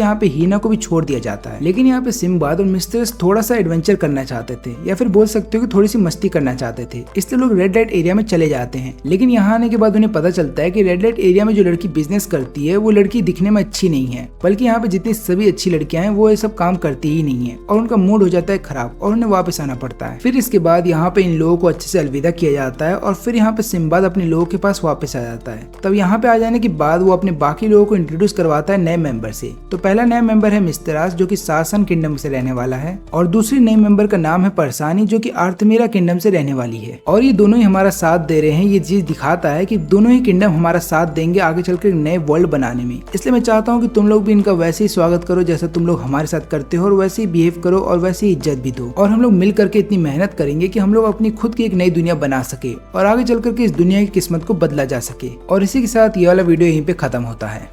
यहाँ पे हीना को भी छोड़ दिया जाता है। लेकिन यहाँ पे सिम्बाद और मिस्ट्रेस थोड़ा सा एडवेंचर करना चाहते थे, या फिर बोल सकते हो कि थोड़ी सी मस्ती करना चाहते थे, इसलिए लोग रेड लाइट एरिया में चले जाते हैं। लेकिन यहाँ आने के बाद उन्हें पता चलता है कि रेड लाइट एरिया में जो लड़की बिजनेस करती है वो लड़की दिखने में अच्छी नहीं है, बल्कि यहाँ पे जितनी सभी अच्छी लड़कियां हैं वो ये सब काम करती ही नहीं है, और उनका मूड हो जाता है खराब और उन्हें वापस आना पड़ता है। फिर इसके बाद यहाँ पे इन लोगों को अच्छे से अलविदा किया जाता है, और फिर यहाँ पे सिम्बाद अपने लोगों के पास वापस आ जाता है। तब यहाँ पे आ जाने के बाद वो अपने बाकी लोगों को इंट्रोड्यूस करवाता है नए मेंबर से। तो पहला नया मेंबर है मिस्टरास, जो कि सासन किंगडम से रहने वाला है, और दूसरी नई मेंबर का नाम है परसानी, जो कि आर्थमीरा किंगडम से रहने वाली है। और ये दोनों ही हमारा साथ दे रहे हैं। ये चीज दिखाता है कि दोनों ही किंगडम हमारा साथ देंगे आगे चलकर नए वर्ल्ड बनाने में। इसलिए मैं चाहता हूँ कि तुम लोग भी इनका वैसे ही स्वागत करो जैसा तुम लोग हमारे साथ करते हो, और वैसे ही बिहेव करो और वैसे ही इज्जत भी दो। और हम लोग मिल करके इतनी मेहनत करेंगे कि हम लोग अपनी खुद की एक नई दुनिया बना सके और आगे चल करके इस दुनिया की किस्मत को बदला जा सके। और इसी के साथ ये वाला वीडियो यहीं पे खत्म होता है।